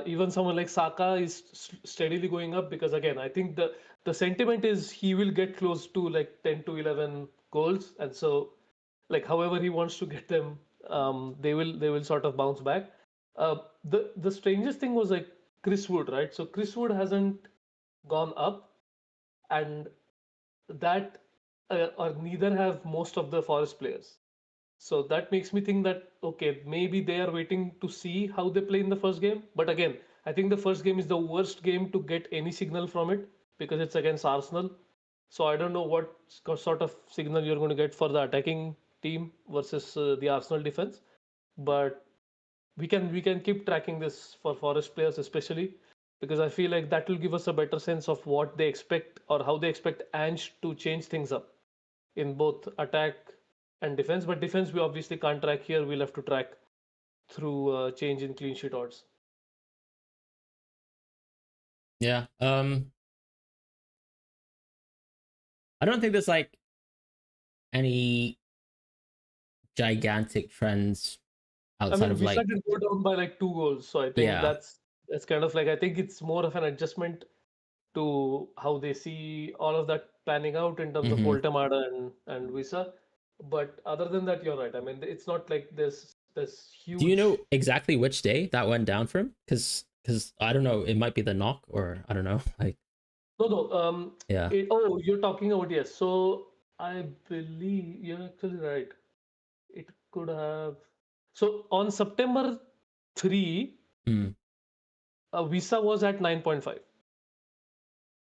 Even someone like Saka is steadily going up because again, I think the sentiment is he will get close to like 10 to 11 goals, and so like however he wants to get them, they will sort of bounce back. The strangest thing was like Chris Wood, right? So Chris Wood hasn't gone up, and that or neither have most of the Forest players. So that makes me think that okay, maybe they are waiting to see how they play in the first game. But again, I think the first game is the worst game to get any signal from it because it's against Arsenal. So I don't know what sort of signal you're going to get for the attacking team versus the Arsenal defense. But we can keep tracking this for Forest players especially because I feel like that will give us a better sense of what they expect or how they expect Ange to change things up in both attack and defense. But defense we obviously can't track here. We'll have to track through change in clean sheet odds. Yeah. I don't think there's like any gigantic trends I outside mean, of we like started go down by like 2 goals, so I think yeah. that's kind of like I think it's more of an adjustment to how they see all of that planning out in terms of Mm-hmm. Voltemada and Visa. But other than that, you're right. I mean, it's not like there's Do you huge. know exactly which day that went down for him? Because I don't know, it might be the knock or I don't know. Like No, no. yeah. Oh, you're talking about yes. So I believe you're actually right. It could have. So on September 3, Mm. Visa was at 9.5.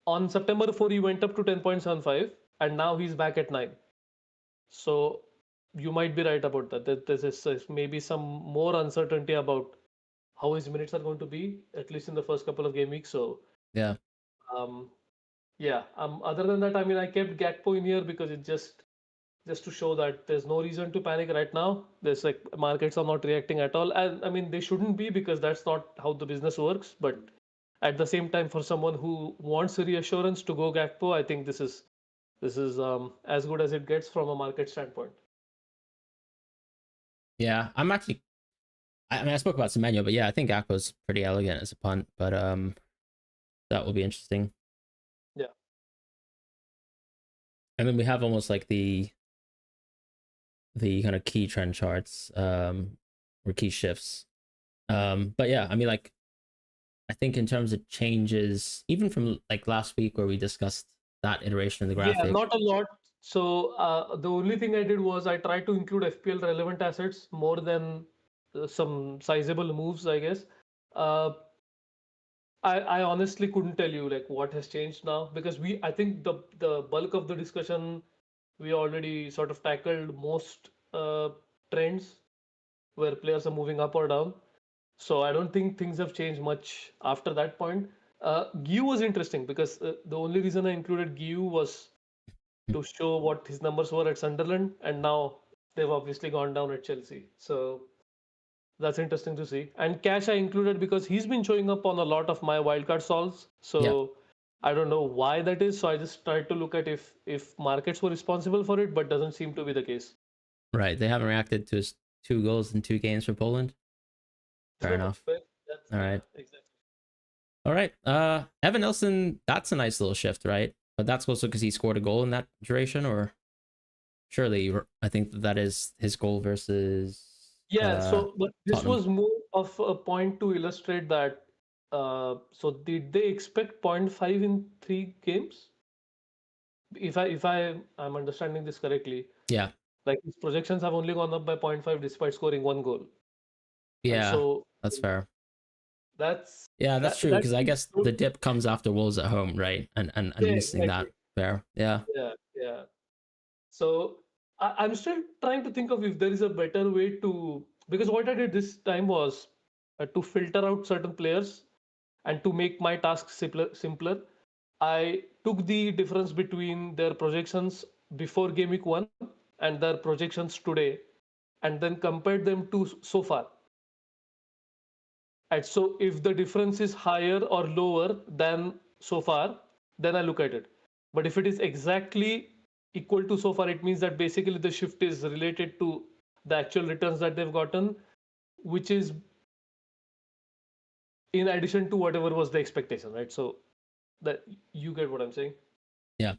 On September 4, he went up to 10.75, and now he's back at 9. So you might be right about that. That there's maybe some more uncertainty about how his minutes are going to be, at least in the first couple of game weeks. So Yeah. um, yeah. Other than that, I mean, I kept Gakpo in here because it just to show that there's no reason to panic right now. There's like markets are not reacting at all, and I mean they shouldn't be because that's not how the business works. But at the same time, for someone who wants a reassurance to go Gakpo, I think this is as good as it gets from a market standpoint. Yeah. I'm actually I mean I spoke about Semenyo, but yeah, I think Gakpo's pretty elegant as a punt, but that will be interesting. Yeah. And then we have almost like the kind of key trend charts, or key shifts. But yeah, I mean like I think in terms of changes, even from like last week where we discussed that iteration of the Yeah, graphic. not a lot. So the only thing I did was I tried to include FPL relevant assets more than some sizable moves, I guess. Uh, I honestly couldn't tell you like what has changed now because I think the bulk of the discussion we already sort of tackled most trends where players are moving up or down. So I don't think things have changed much after that point. Gu was interesting because the only reason I included Gu was to show what his numbers were at Sunderland, and now they've obviously gone down at Chelsea. So that's interesting to see. And Cash I included because he's been showing up on a lot of my wildcard solves. Yeah, So I don't know why that is. So I just tried to look at if markets were responsible for it, but doesn't seem to be the case. right. They haven't reacted to his 2 goals in 2 games for Poland. Fair enough. But that's, All yeah, right. exactly. All right. Evan Nilsson, that's a nice little shift, right? But that's also because he scored a goal in that duration, or surely I think that is his goal versus Yeah, so but this Tottenham. was more of a point to illustrate that. So did they expect zero point 0.5 in 3 games? If I'm understanding this correctly, Yeah. like his projections have only gone up by zero point 0.5 despite scoring 1 goal, and Yeah. so That's fair. that's Yeah, that's that true that because I seems guess good. the dip comes after Wolves at home, right? And Yeah, missing exactly. that. Fair. Yeah. Yeah, yeah. So I'm still trying to think of if there is a better way to, because what I did this time was to filter out certain players and to make my task simpler. I took the difference between their projections before game week 1 and their projections today, and then compared them to so far. And so if the difference is higher or lower than so far, then I look at it. But if it is exactly equal to so far, it means that basically the shift is related to the actual returns that they've gotten, which is in addition to whatever was the expectation, right? So that you get what I'm saying. Yeah.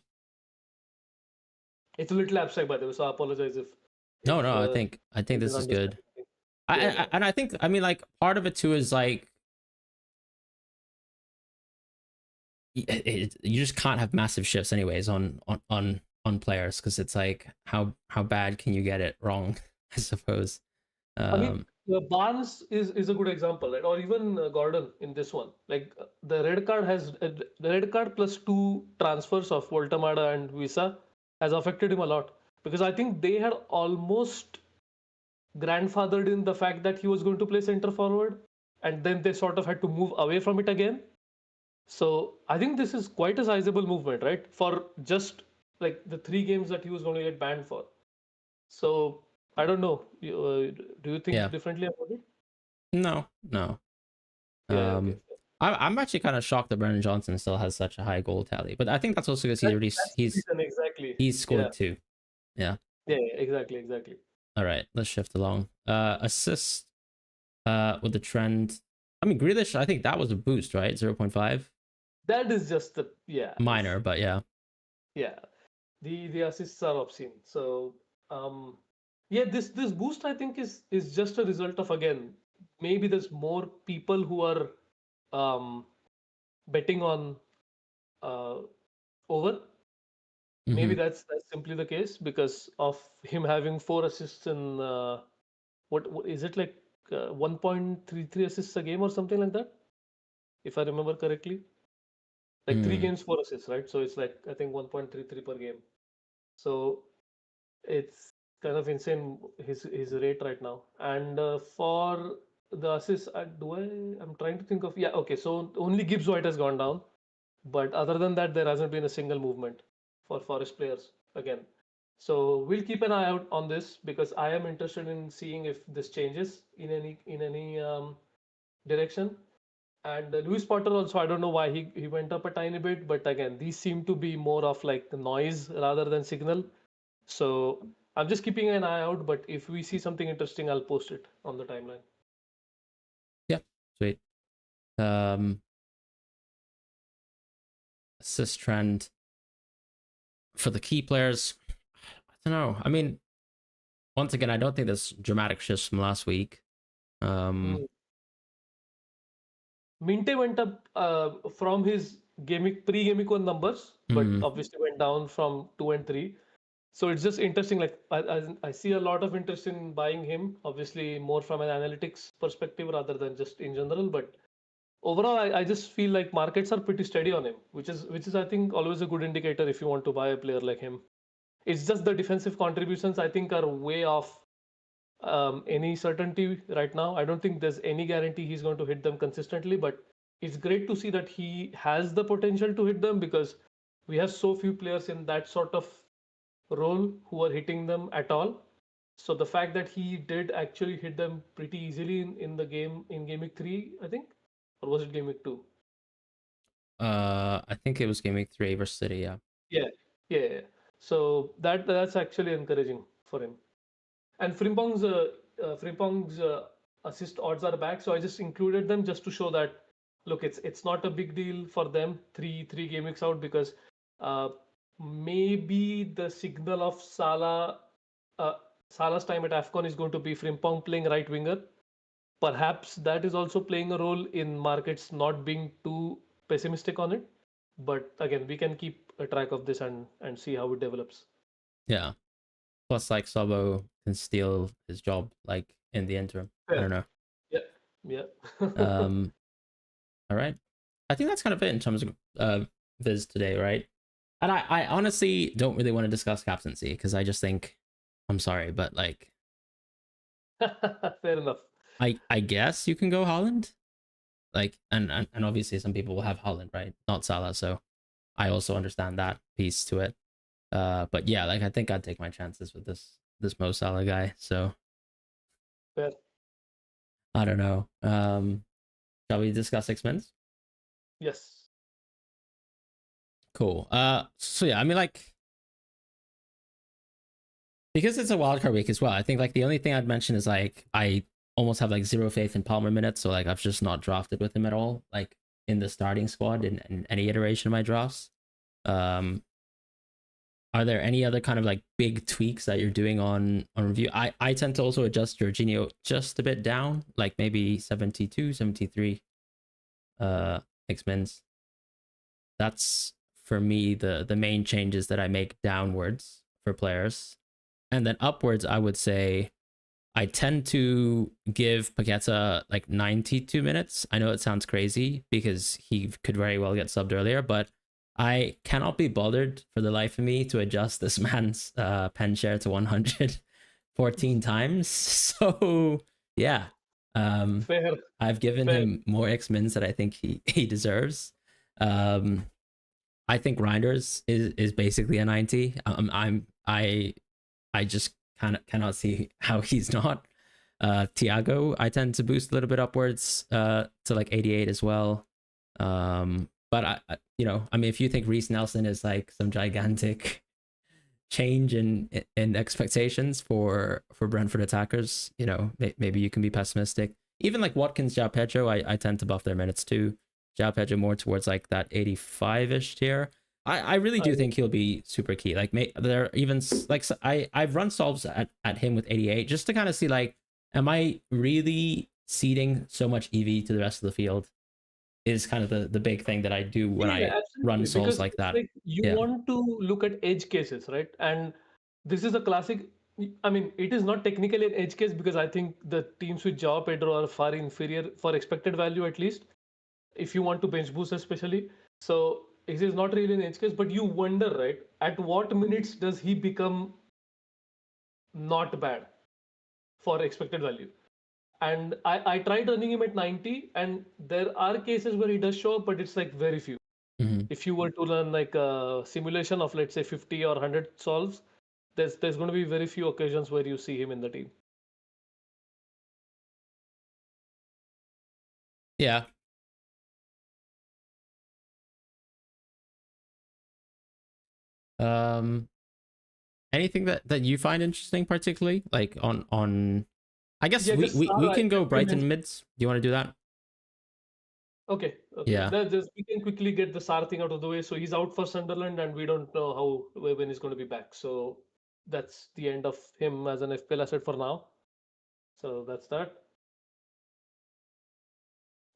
It's a little abstract, by the way, so I apologize No, if no, I think you this didn't is understand good. anything. I, Yeah, yeah. and I think like part of it too is like you just can't have massive shifts anyways on players because it's like how bad can you get it wrong? I suppose. I mean, Um, Barnes is a good example, right? Or even Gordon in this one. Like the red card plus 2 transfers of Voltamada and Visa has affected him a lot because I think they had almost grandfathered in the fact that he was going to play center forward, and then they sort of had to move away from it again. So I think this is quite a sizable movement, right? For just like the 3 games that he was going to get banned for. So I don't know. Do you think yeah. differently about it? No, no. Yeah, yeah, okay. Um, I'm actually kind of shocked that Brennan Johnson still has such a high goal tally, but I think that's also because That, that's the he's reason exactly. he's Yeah, scored 2. Yeah. yeah, yeah, exactly, exactly. All right, let's shift along. Assist with the trend. I mean, Grealish, I think that was a boost, right? 0.5. That is just the yeah, Minor, but yeah. yeah. The assists are obscene. So um, yeah, this boost I think is just a result of, again, maybe there's more people who are um betting on uh over. Maybe Mm-hmm. that's simply the case because of him having 4 assists in what is it, like 1.33 assists a game or something like that, if I remember correctly. Like 3 games, 4 assists, right? So it's like I think 1.33 per game. So it's kind of insane his rate right now. And for the assists, I'm trying to think of, yeah, okay. So only Gibbs White has gone down, but other than that, there hasn't been a single movement for Forest players again. So we'll keep an eye out on this because I am interested in seeing if this changes in any direction. And Lewis Potter also, I don't know why he went up a tiny bit, but again, these seem to be more of like noise rather than signal. So I'm just keeping an eye out, but if we see something interesting, I'll post it on the timeline. Yeah, sweet. Um, assist trend for the key players. I don't know. I mean, once again, I don't think there's dramatic shifts from last week. Um, Mm. Minte went up from his pre-gaming one numbers, but mm, obviously went down from 2 and 3. So it's just interesting. Like I see a lot of interest in buying him. Obviously, more from an analytics perspective rather than just in general. But overall, I just feel like markets are pretty steady on him, which is I think always a good indicator if you want to buy a player like him. It's just the defensive contributions I think are way off any certainty right now. I don't think there's any guarantee he's going to hit them consistently, but it's great to see that he has the potential to hit them because we have so few players in that sort of role who are hitting them at all. So the fact that he did actually hit them pretty easily in the game in Game Week 3, I think, or was it Game Week 2? I think it was Gameweek 3 versus City. Yeah. Yeah, yeah, yeah. So that's actually encouraging for him. And Frimpong's assist odds are back, so I just included them just to show that look, it's not a big deal for them. Three game weeks out because uh, maybe the signal of uh, Salah's time at Afcon is going to be Frimpong playing right winger. Perhaps that is also playing a role in markets not being too pessimistic on it. But again, we can keep a track of this and see how it develops. Yeah. Plus, like Sabo can steal his job, like in the interim. I Fair. don't know. Yeah, yeah. All right. I think that's kind of it in terms of Viz today, right? And I honestly don't really want to discuss captaincy because I just think, I'm sorry, but like, Fair enough. I guess you can go Holland, like, and obviously some people will have Holland, right? Not Salah, so I also understand that piece to it. But yeah, like I think I'd take my chances with this Mo Salah guy. So Fair. I don't know. Shall we discuss X-Men's? Yes. Cool. So yeah, I mean, like, because it's a wildcard week as well, I think like the only thing I'd mention is like I almost have like zero faith in Palmer minutes, so like I've just not drafted with him at all, like in the starting squad in any iteration of my drafts. Um, are there any other kind of like big tweaks that you're doing on review? I tend to also adjust Jorginho just a bit down, like maybe 72, 73 X-Men's. That's for me the main changes that I make downwards for players. And then upwards, I would say I tend to give Paqueta like 92 minutes. I know it sounds crazy because he could very well get subbed earlier, but I cannot be bothered for the life of me to adjust this man's pen share to 114 times. So yeah, Fair. I've given Fair. him more X-Mins that I think he deserves. Um, I think Reinders is basically a 90. I just cannot see how he's not. Thiago, I tend to boost a little bit upwards to like 88 as well. But I mean, if you think Reece Nelson is like some gigantic change in expectations for Brentford attackers, maybe you can be pessimistic. Even like Watkins, João Pedro, I tend to buff their minutes too. João Pedro more towards like that 85-ish tier. I really do think he'll be super key. Like, there even like I've run solves at him with 88 just to kind of see like, am I really ceding so much EV to the rest of the field? Is kind of the big thing that I do when I run solves because like that. like you want to look at edge cases, right? And this is a classic. I mean, it is not technically an edge case because I think the teams with Joao Pedro are far inferior for expected value, at least if you want to bench boost, especially. So it is not really an edge case, but you wonder, right? At what minutes does he become not bad for expected value? And I tried running him at 90, and there are cases where he does show up, but it's like very few. Mm-hmm. If you were to run like a simulation of let's say 50 or 100 solves, there's going to be very few occasions where you see him in the team. Yeah. Anything that you find interesting particularly, like on I guess Yeah, we can go Brighton mids. Do you want to do that? Okay. Yeah. We can quickly get the Sar thing out of the way. So he's out for Sunderland, and we don't know when he's going to be back. So that's the end of him as an FPL asset for now. So that's that.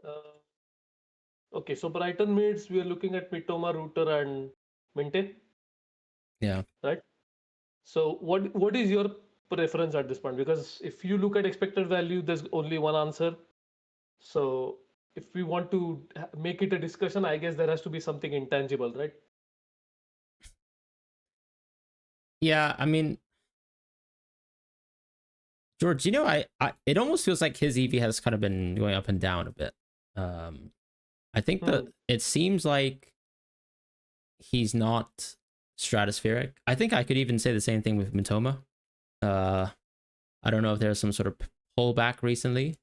Uh, okay, so Brighton mids, we are looking at Mitoma, Rooter, and Minte, Yeah. right? So what is your preference at this point? Because if you look at expected value, there's only one answer. So if we want to make it a discussion, I guess there has to be something intangible, right? Yeah, I mean, Jorginho, it almost feels like his EV has kind of been going up and down a bit. I think that it seems like he's not stratospheric. I think I could even say the same thing with Mitoma. I don't know if there's some sort of pullback recently,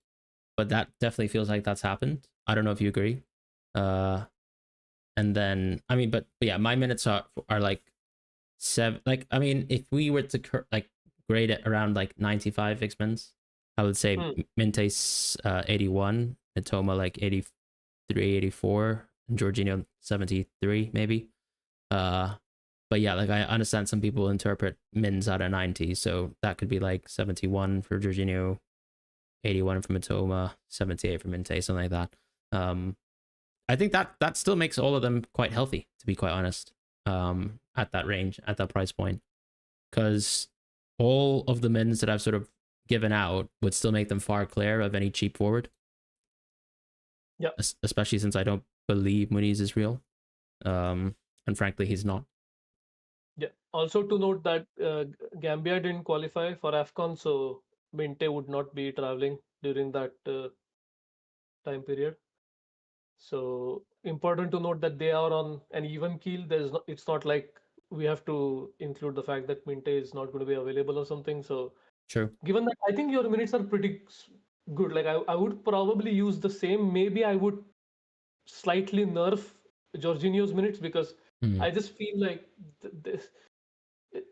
but that definitely feels like that's happened. I don't know if you agree. And then I mean, but yeah, my minutes are like 7. Like I mean, if we were to like grade it around like 95 X-Mins, I would say Minte's 81, Mitoma like 83, 84, and Jorginho 73 maybe. But yeah, like I understand some people interpret mins out of 90, so that could be like 71 for Jorginho, 81 for Mitoma, 78 for Minte, something like that. I think that still makes all of them quite healthy, to be quite honest, at that range, at that price point, because all of the mins that I've sort of given out would still make them far clear of any cheap forward. Yeah, especially since I don't believe Muniz is real, and frankly, he's not. Yeah. Also to note that Gambia didn't qualify for AFCON, so Minte would not be traveling during that time period. So important to note that they are on an even keel. It's not like we have to include the fact that Minte is not going to be available or something. So True. given that, I think your minutes are pretty good. Like I would probably use the same. Maybe I would slightly nerf Jorginho's minutes because I just feel like this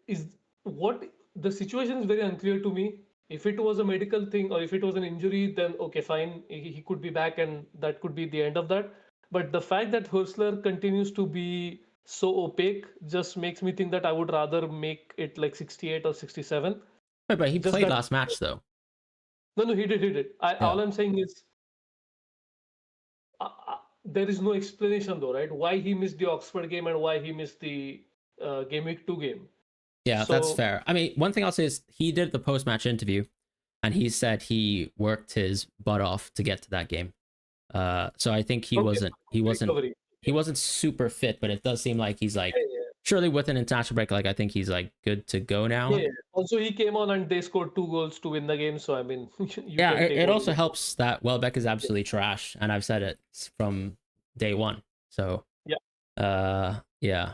is what the situation is very unclear to me. If it was a medical thing or if it was an injury, then okay, fine, he could be back and that could be the end of that. But the fact that Hursler continues to be so opaque just makes me think that I would rather make it like 68 or 67. Wait, but he Just played that, last match though. no, he did. All I'm saying is there is no explanation though, right? Why he missed the Oxford game and why he missed the Gameweek 2 game. Yeah, So, that's fair. I mean, one thing I'll say is he did the post-match interview, and he said he worked his butt off to get to that game. So I think he wasn't super fit, but it does seem like he's like surely with an international break, like I think he's like good to go now. Yeah. Also, he came on and they scored 2 goals to win the game. So I mean, yeah, it also helps that Welbeck is absolutely trash, and I've said it from day one. So yeah,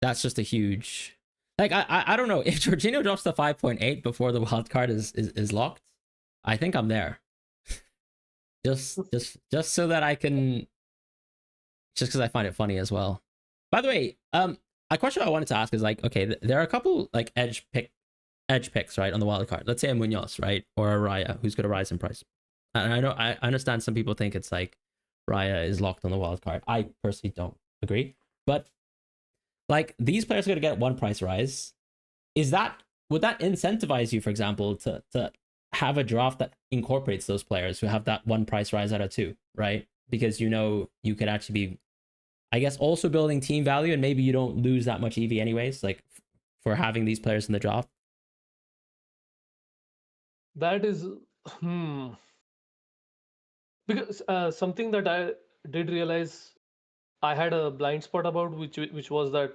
that's just a huge. Like I don't know if Jorginho drops to 5.8 before the wild card is locked. I think I'm there. just so that I can, just because I find it funny as well. By the way, a question I wanted to ask is like, okay, there are a couple like edge picks, right, on the wild card. Let's say a Munoz, right, or a Raya, who's going to rise in price. And I understand some people think it's like Raya is locked on the wild card. I personally don't agree, but like these players are going to get one price rise. Would that incentivize you, for example, to have a draft that incorporates those players who have that one price rise out of 2, right? Because you know you could actually be, I guess, also building team value, and maybe you don't lose that much EV anyways, like for having these players in the draft. That is, because something that I did realize I had a blind spot about, which was that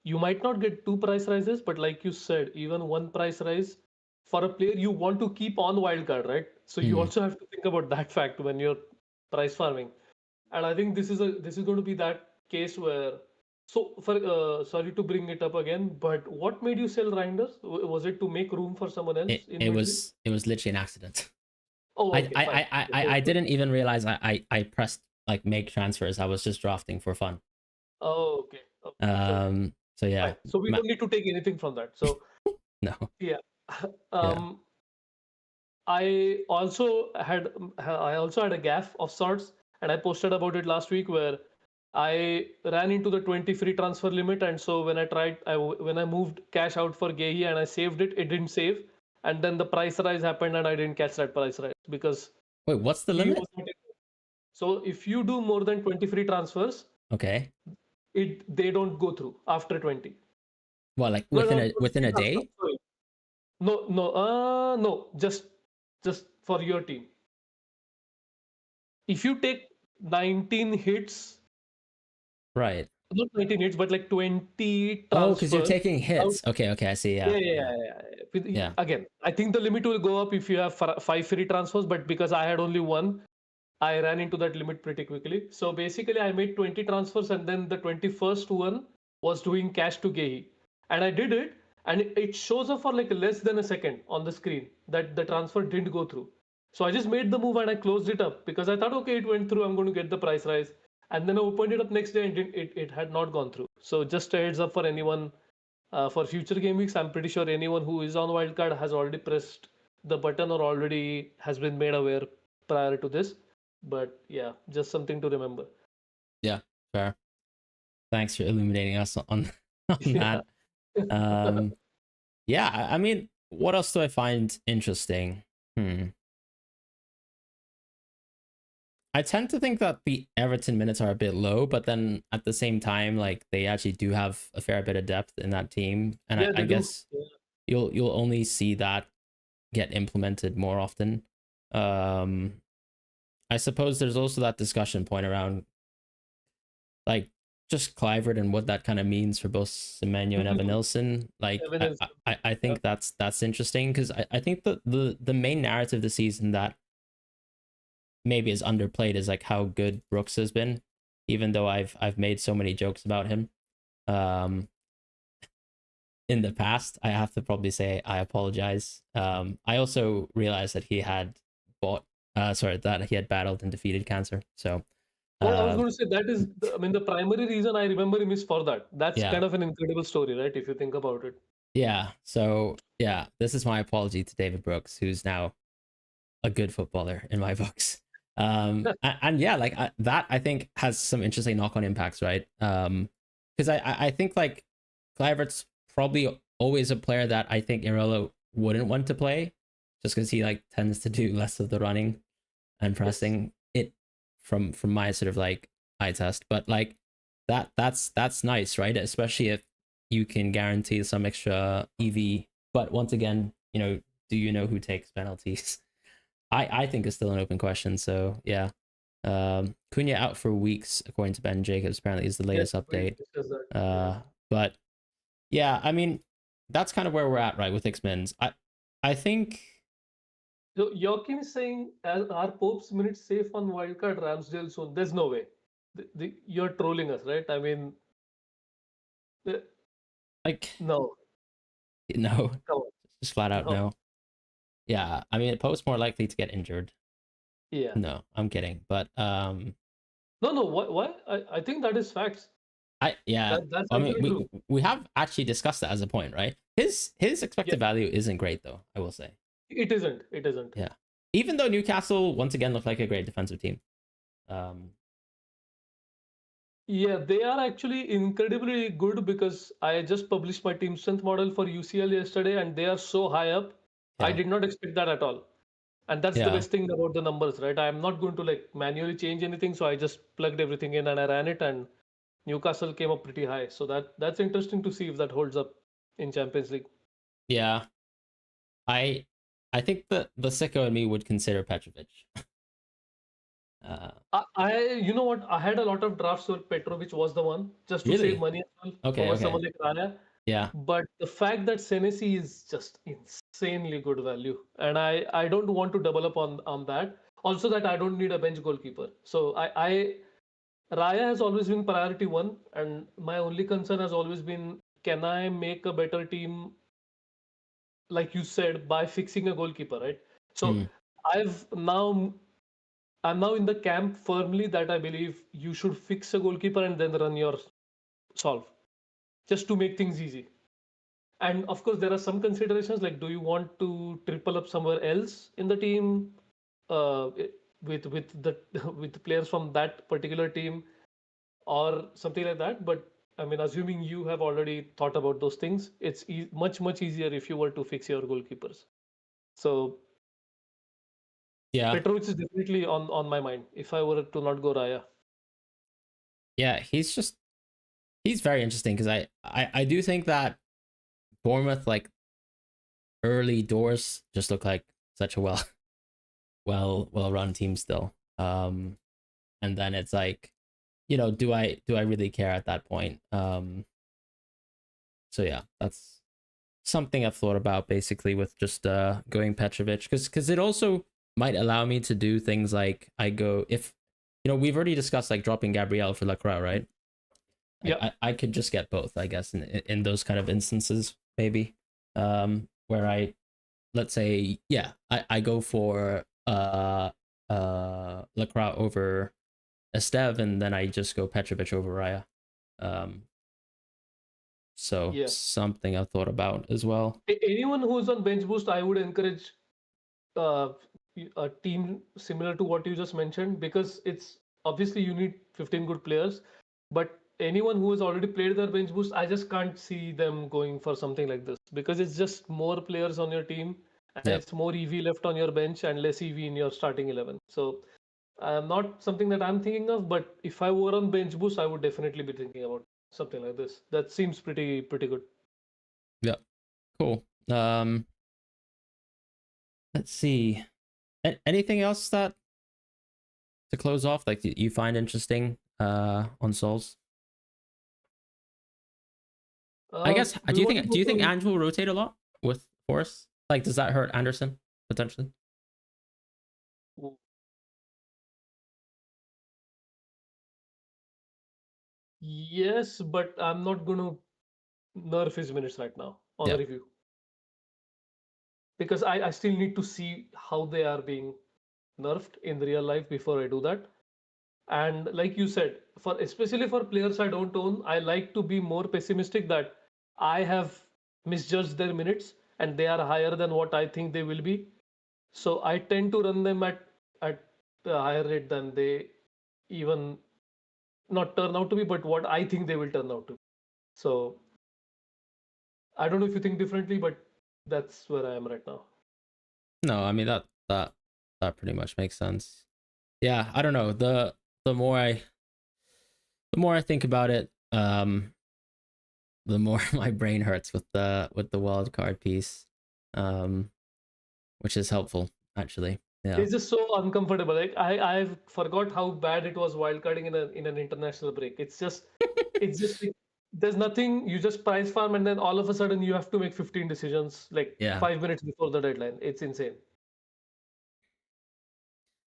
you might not get 2 price rises, but like you said, even 1 price rise for a player you want to keep on wildcard, right? So you also have to think about that fact when you're price farming. And I think this is going to be that case where. So for sorry to bring it up again, but what made you sell Reinders? Was it to make room for someone else in It midfield? was literally an accident. Oh, okay, fine. I didn't even realize I pressed like make transfers. I was just drafting for fun. Oh, okay. So yeah. Fine. So we don't need to take anything from that. So no. yeah. Yeah. I also had a gaffe of sorts, and I posted about it last week where I ran into the 20 free transfer limit, and so when when I moved cash out for Gehi and I saved it, it didn't save, and then the price rise happened, and I didn't catch that price rise because wait, what's the limit? So if you do more than 20 free transfers, okay, they don't go through after 20. Well, like No, within a day? sorry. No, just for your team. If you take 19 hits, right? not 90 hits, but like 20 Oh, because you're transfers. taking Without, hits. Okay, I see. yeah, Yeah, yeah, yeah, yeah, yeah. yeah. Again, I think the limit will go up if you have 5 free transfers, but because I had only one, I ran into that limit pretty quickly. So basically, I made 20 transfers, and then the 21st one was doing cash to Gehi. And I did it, and it shows up for like less than a second on the screen that the transfer didn't go through. So I just made the move and I closed it up because I thought, okay, it went through, I'm going to get the price rise. And then I opened it up next day and it had not gone through. So just a heads up for anyone for future game weeks. I'm pretty sure anyone who is on Wildcard has already pressed the button or already has been made aware prior to this. But yeah, just something to remember. Yeah, fair. Thanks for illuminating us on on Yeah. that. Um, yeah, I mean, what else do I find interesting? I tend to think that the Everton minutes are a bit low, but then at the same time, like they actually do have a fair bit of depth in that team, and Yeah, I they do. guess Yeah. you'll only see that get implemented more often. Um, I suppose there's also that discussion point around like just Clivert and what that kind of means for both Semenyo and Evan Nilsson. Like Evidence. I Yeah. think that's interesting because I think the main narrative this season that maybe is underplayed is like how good Brooks has been, even though I've made so many jokes about him. Um, in the past, I have to probably say I apologize. I also realized that he had that he had battled and defeated cancer. So, Well, I was uh, going to say that is, I mean, the primary reason I remember him is for that. That's yeah, kind of an incredible story, right? If you think about it. yeah. So, yeah, this is my apology to David Brooks, who's now a good footballer in my books. And yeah, like that I think has some interesting knock-on impacts, right? Because I think like Clivert's probably always a player that I think Irello wouldn't want to play, just because he like tends to do less of the running and Yes. pressing it from my sort of like eye test. But like that's nice, right? Especially if you can guarantee some extra EV. But once again, do you know who takes penalties? I think is still an open question. So yeah. Cunha out for weeks, according to Ben Jacobs, apparently is the Yes, latest we update. discussed that. Yeah. But yeah, I mean, that's kind of where we're at, right, with X-Men's. I think So Joachim is saying, are Pope's minutes safe on wildcard Ramsdale soon? There's no way. You're trolling us, right? I mean, uh, like no, no, come on, just flat out no. no. Yeah, I mean Pope's more likely to get injured. Yeah. No, I'm kidding. But No, no. Why? I think that is facts. yeah, That's I mean actually true. we have actually discussed that as a point, right? His Yeah. expected value isn't great though, I will say. It isn't. It isn't. Yeah. Even though Newcastle once again looked like a great defensive team. Um Yeah, they are actually incredibly good because I just published my team strength model for UCL yesterday, and they are so high up. I yeah. did not expect that at all. And that's the Yeah. best thing about the numbers, right? I'm not going to like manually change anything, so I just plugged everything in and I ran it, and Newcastle came up pretty high. So that's interesting to see if that holds up in Champions League. Yeah. I I think the sicko in me would consider Petrovic. uh You know what? I had a lot of drafts where Petrovic was the one just to save really? money as well Okay, over okay. someone like Raya. Yeah. But the fact that Senesi is just insanely good value, and I don't want to double up on that. Also, that I don't need a bench goalkeeper. So I Raya has always been priority one, and my only concern has always been, can I make a better team, like you said, by fixing a goalkeeper, right? So Mm, I've now I'm now in the camp firmly that I believe you should fix a goalkeeper and then run your solve, just to make things easy. And of course, there are some considerations like, do you want to triple up somewhere else in the team uh, with the with the players from that particular team or something like that? But I mean, assuming you have already thought about those things, it's much easier if you were to fix your goalkeepers. So yeah. Petrovic is definitely on my mind if I were to not go Raya. Yeah, he's very interesting because I do think that Bournemouth like early doors just look like such a well run team still. And then it's like do I really care at that point? So yeah, that's something I've thought about basically with just going Petrovic, because it also might allow me to do things like I go if we've already discussed like dropping Gabriel for Lacroix, right? Like Yeah. I could just get both, I guess, in those kind of instances, maybe. Where let's say, yeah, I go for Lacroix over Estev, and then I just go Petrovic over Raya. So Yeah. something I've thought about as well. Anyone who's on bench boost, I would encourage uh, a team similar to what you just mentioned, because it's obviously you need 15 good players, but anyone who has already played their bench boost, I just can't see them going for something like this, because it's just more players on your team and Yep. it's more EV left on your bench and less EV in your starting 11. So not something that I'm thinking of, but if I were on bench boost, I would definitely be thinking about something like this. That seems pretty good. Yep. Cool. Let's see. Anything else that to close off, like you find interesting on Souls? I guess. Do Do you you want to think go for? Ange will rotate a lot with Force? Like, does that hurt Anderson potentially? Yes, but I'm not going to nerf his minutes right now on the Yeah. review, because I still need to see how they are being nerfed in the real life before I do that. And like you said, for especially for players I don't own, I like to be more pessimistic that I have misjudged their minutes and they are higher than what I think they will be. So I tend to run them at a higher rate than they even not turn out to be, but what I think they will turn out to be. So I don't know if you think differently, but that's where I am right now. No, I mean that pretty much makes sense. Yeah, I don't know. The more I the more I think about it, the more my brain hurts with the wild card piece, um, which is helpful actually. Yeah. It's just so uncomfortable. Like I forgot how bad it was wildcarding in an international break. It's just like there's nothing. You just price farm and then all of a sudden you have to make 15 decisions like Yeah. 5 minutes before the deadline. It's insane.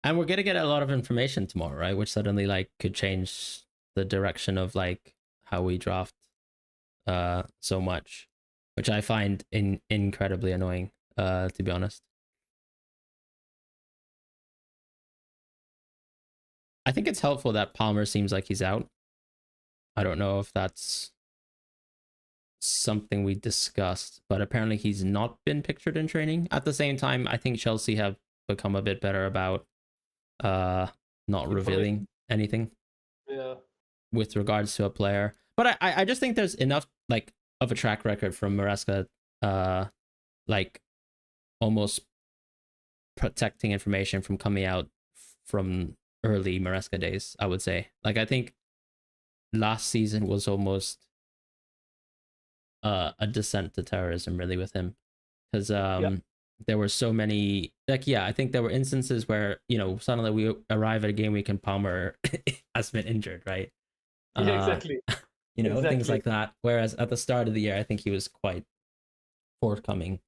And we're gonna get a lot of information tomorrow, right? Which suddenly like could change the direction of like how we draft so much, which I find incredibly annoying, to be honest. I think it's helpful that Palmer seems like he's out. I don't know if that's something we discussed, but apparently he's not been pictured in training. At the same time, I think Chelsea have become a bit better about not Information. revealing anything Yeah. with regards to a player. But I just think there's enough like of a track record from Maresca, like almost protecting information from coming out from early Maresca days, I would say. Like I think last season was almost a descent to terrorism really with him, because Yeah. there were so many, like, yeah, I think there were instances where suddenly we arrive at a game week and Palmer has been injured, right? Yeah. uh Exactly. things Exactly. like that, whereas at the start of the year I think he was quite forthcoming.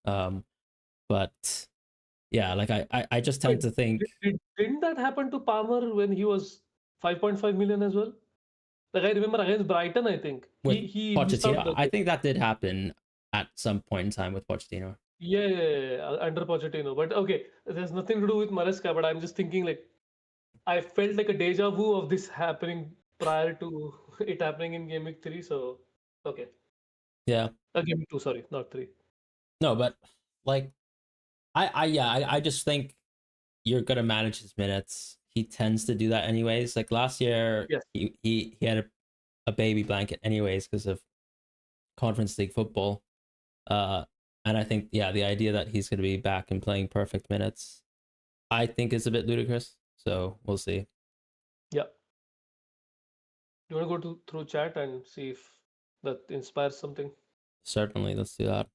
But yeah, like I just Wait, tend to think didn't that happen to Palmer when he was 5.5 million as well? Like I remember against Brighton, I think with he missed out Pochettino, the I game. think that did happen at some point in time with Pochettino. Yeah, under Pochettino. But okay, there's nothing to do with Maresca. But I'm just thinking like I felt like a deja vu of this happening prior to it happening in Game Week 3. So okay, Yeah. Game Week 2, sorry, not 3. No, but like I just think you're gonna manage his minutes. He tends to do that anyways. Like last year, Yes. he had a baby blanket anyways because of Conference League football. Uh, and I think the idea that he's gonna be back and playing perfect minutes, I think is a bit ludicrous. So we'll see. Yeah. Do you want to go through chat and see if that inspires something? Certainly, let's do that.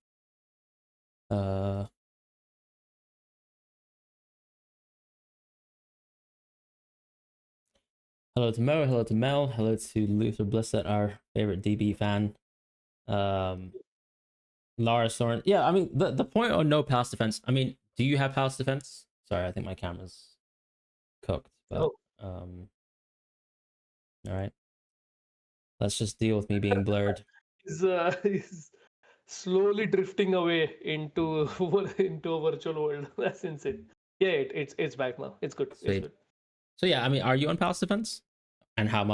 Uh, Hello to Mo, hello to Mel, hello to Luther Blissett, our favorite DB fan. Um, Lara Soren. Yeah, I mean the point on no pass defense. I mean, do you have pass defense? Sorry, I think my camera's cooked. But Oh, all right, let's just deal with me being blurred. he's slowly drifting away into into a virtual world. That's insane. Yeah, it's back now. It's good. It's Sweet. good. So yeah, I mean, are you on pass defense? And how Yeah,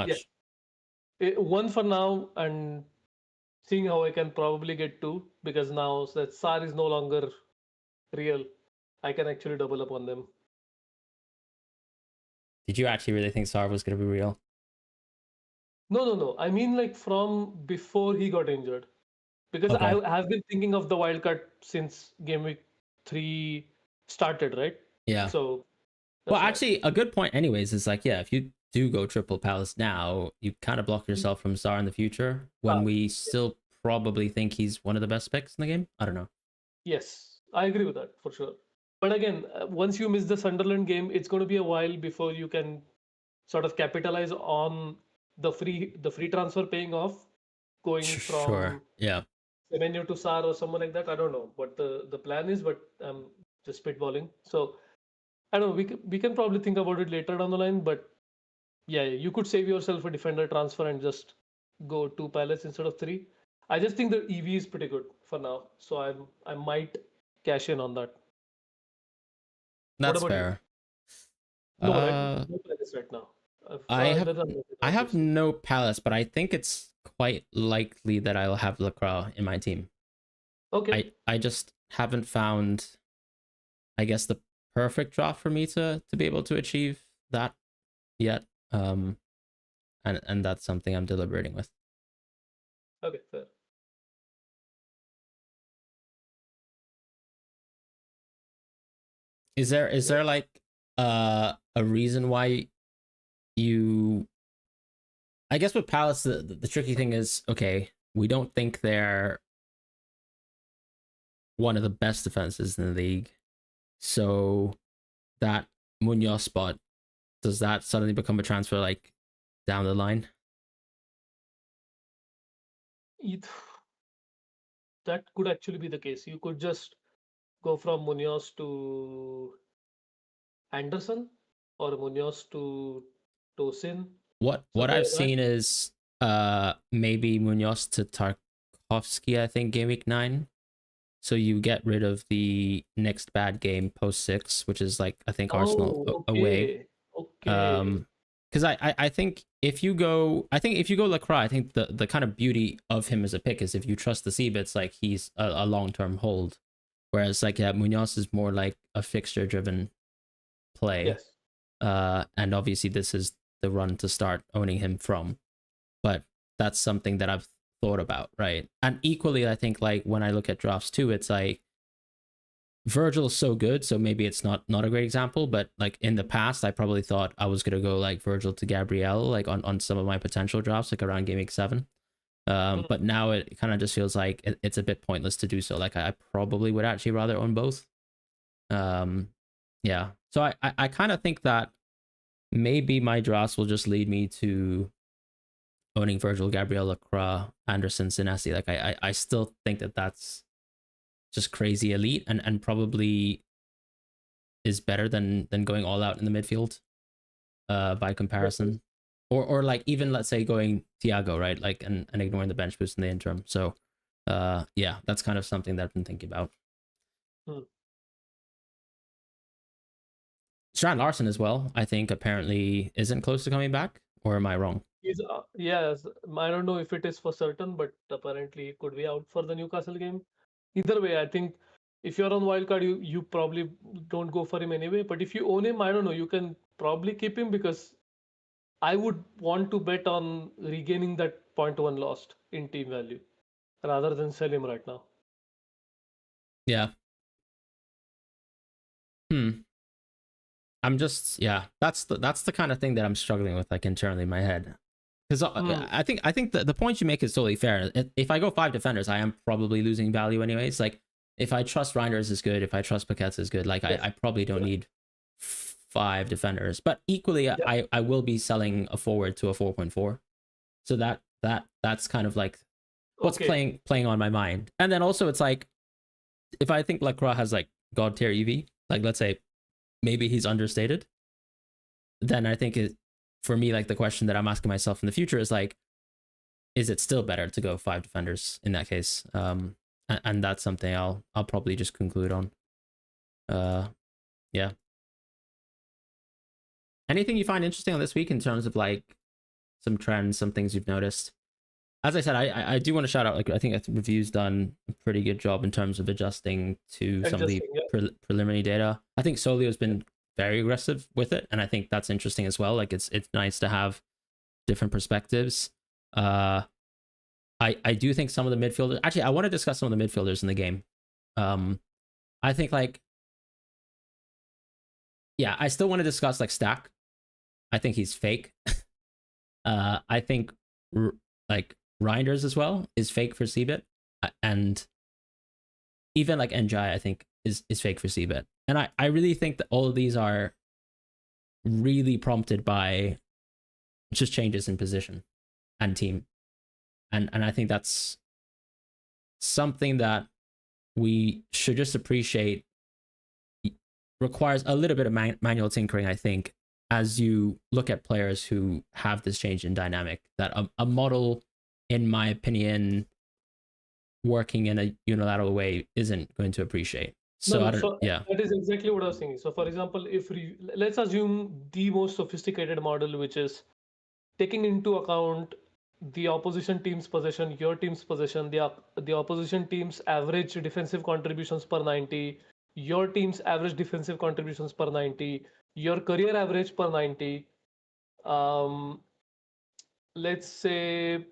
much? one for now, and seeing how I can probably get two because now that SAR is no longer real, I can actually double up on them. Did you actually really think Sarv was going to be real? No, no, no. I mean, like from before he got injured, because Okay. I have been thinking of the wildcard since Gameweek 3 started, right? Yeah. So Well, that's why. actually, a good point, anyways, is like, yeah, if you do go triple palace now, you kind of block yourself from Sar in the future when Ah, we yeah. still probably think he's one of the best picks in the game. I don't know. Yes, I agree with that for sure. But again, once you miss the Sunderland game, it's going to be a while before you can sort of capitalize on the free transfer paying off, going Sure. from Yeah. Semenyo to Sar or someone like that. I don't know what the plan is, but I'm just spitballing. So I don't know. We can probably think about it later down the line, but yeah, you could save yourself a defender transfer and just go two pallets instead of three. I just think the EV is pretty good for now, so I might cash in on that. What That's about you? fair. No, right? Uh, No pallets right now. I have Other than the I have obvious. no palace, but I think it's quite likely that I'll have Lacroix in my team. Okay. I just haven't found, I guess, the perfect draft for me to be able to achieve that yet. And that's something I'm deliberating with. Okay, fair. Is there like a reason why you, I guess with Palace the tricky thing is, okay, we don't think they're one of the best defenses in the league. So that Munoz spot, does that suddenly become a transfer like down the line? It, that could actually be the case. You could just go from Munoz to Anderson or Munoz to Tosin. So What I've seen is maybe Munoz to Tarkovsky, I think, game week 9. So you get rid of the next bad game post 6, which is like I think Arsenal Oh, away. okay. Okay. Because I think if you go, Lacroix, I think the kind of beauty of him as a pick is if you trust the Seabits, like he's a long term hold. Whereas like, yeah, Munoz is more like a fixture driven play. Yes. And obviously this is the run to start owning him from. But that's something that I've thought about, right? And equally, I think like when I look at drafts too, it's like Virgil's so good, so maybe it's not a great example, but like in the past, I probably thought I was gonna go like Virgil to Gabrielle, like on some of my potential drafts, like around game week 7. Mm. But now it kind of just feels like it's a bit pointless to do so. Like I probably would actually rather own both. Um, yeah. So I kind of think that maybe my drafts will just lead me to owning Virgil, Gabriel, Lacroix, Anderson, Sinesi. Like I still think that that's just crazy elite and probably is better than going all out in the midfield by comparison. Or like even let's say going Thiago, right? Like and ignoring the bench boost in the interim. So yeah, that's kind of something that I've been thinking about. Mm. Strand Larson as well, I think apparently isn't close to coming back, or am I wrong? Yes, I don't know if it is for certain, but apparently it could be out for the Newcastle game. Either way, I think if you're on wildcard, you probably don't go for him anyway. But if you own him, I don't know, you can probably keep him because I would want to bet on regaining that point one lost in team value rather than sell him right now. Yeah. Hmm. I'm just, yeah, that's the kind of thing that I'm struggling with like internally in my head. Because Hmm. I think the point you make is totally fair. If I go 5 defenders, I am probably losing value anyways. Like if I trust Reinders is good, if I trust Paquetá is good, like I, Yes. I probably don't Yeah. need 5 defenders, but equally I will be selling a forward to a 4.4. So that's kind of like what's playing on my mind. And then also it's like, if I think Lacroix has like god tier EV, like let's say maybe he's understated, then I think for me, like the question that I'm asking myself in the future is like, is it still better to go 5 defenders in that case? And that's something I'll probably just conclude on. Yeah. Anything you find interesting on this week in terms of like some trends, some things you've noticed? As I said, I do want to shout out, like I think Review's done a pretty good job in terms of adjusting to some of the preliminary data. I think Solio's been very aggressive with it, and I think that's interesting as well. Like it's nice to have different perspectives. I do think some of the midfielders, actually I want to discuss some of the midfielders in the game. I think like, yeah, I still want to discuss like Stack. I think he's fake. I think like Reinders as well is fake for CBIT, and even like NJI I think is fake for CBIT. And I really think that all of these are really prompted by just changes in position and team. And I think that's something that we should just appreciate. Requires a little bit of manual tinkering, I think, as you look at players who have this change in dynamic, that a model, in my opinion, working in a unilateral way isn't going to appreciate. So that is exactly what I was thinking. So for example, let's assume the most sophisticated model, which is taking into account the opposition team's possession, your team's possession, the opposition team's average defensive contributions per 90, your team's average defensive contributions per 90, your career average per 90, let's say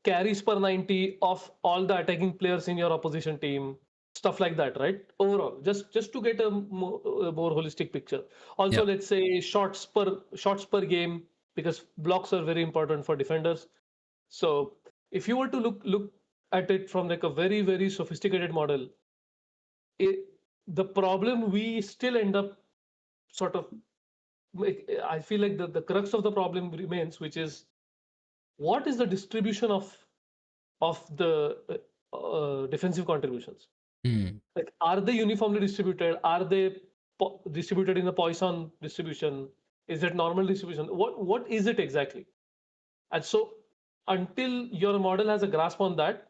carries per 90 of all the attacking players in your opposition team, stuff like that, right? Overall, just to get a more holistic picture. Also, let's say shots per game, because blocks are very important for defenders. So if you were to look at it from like a very, very sophisticated model, the problem we still end up sort of, I feel like the crux of the problem remains, which is what is the distribution of the defensive contributions? Like, are they uniformly distributed? Are they distributed in a Poisson distribution? Is it normal distribution? What is it exactly? And so until your model has a grasp on that,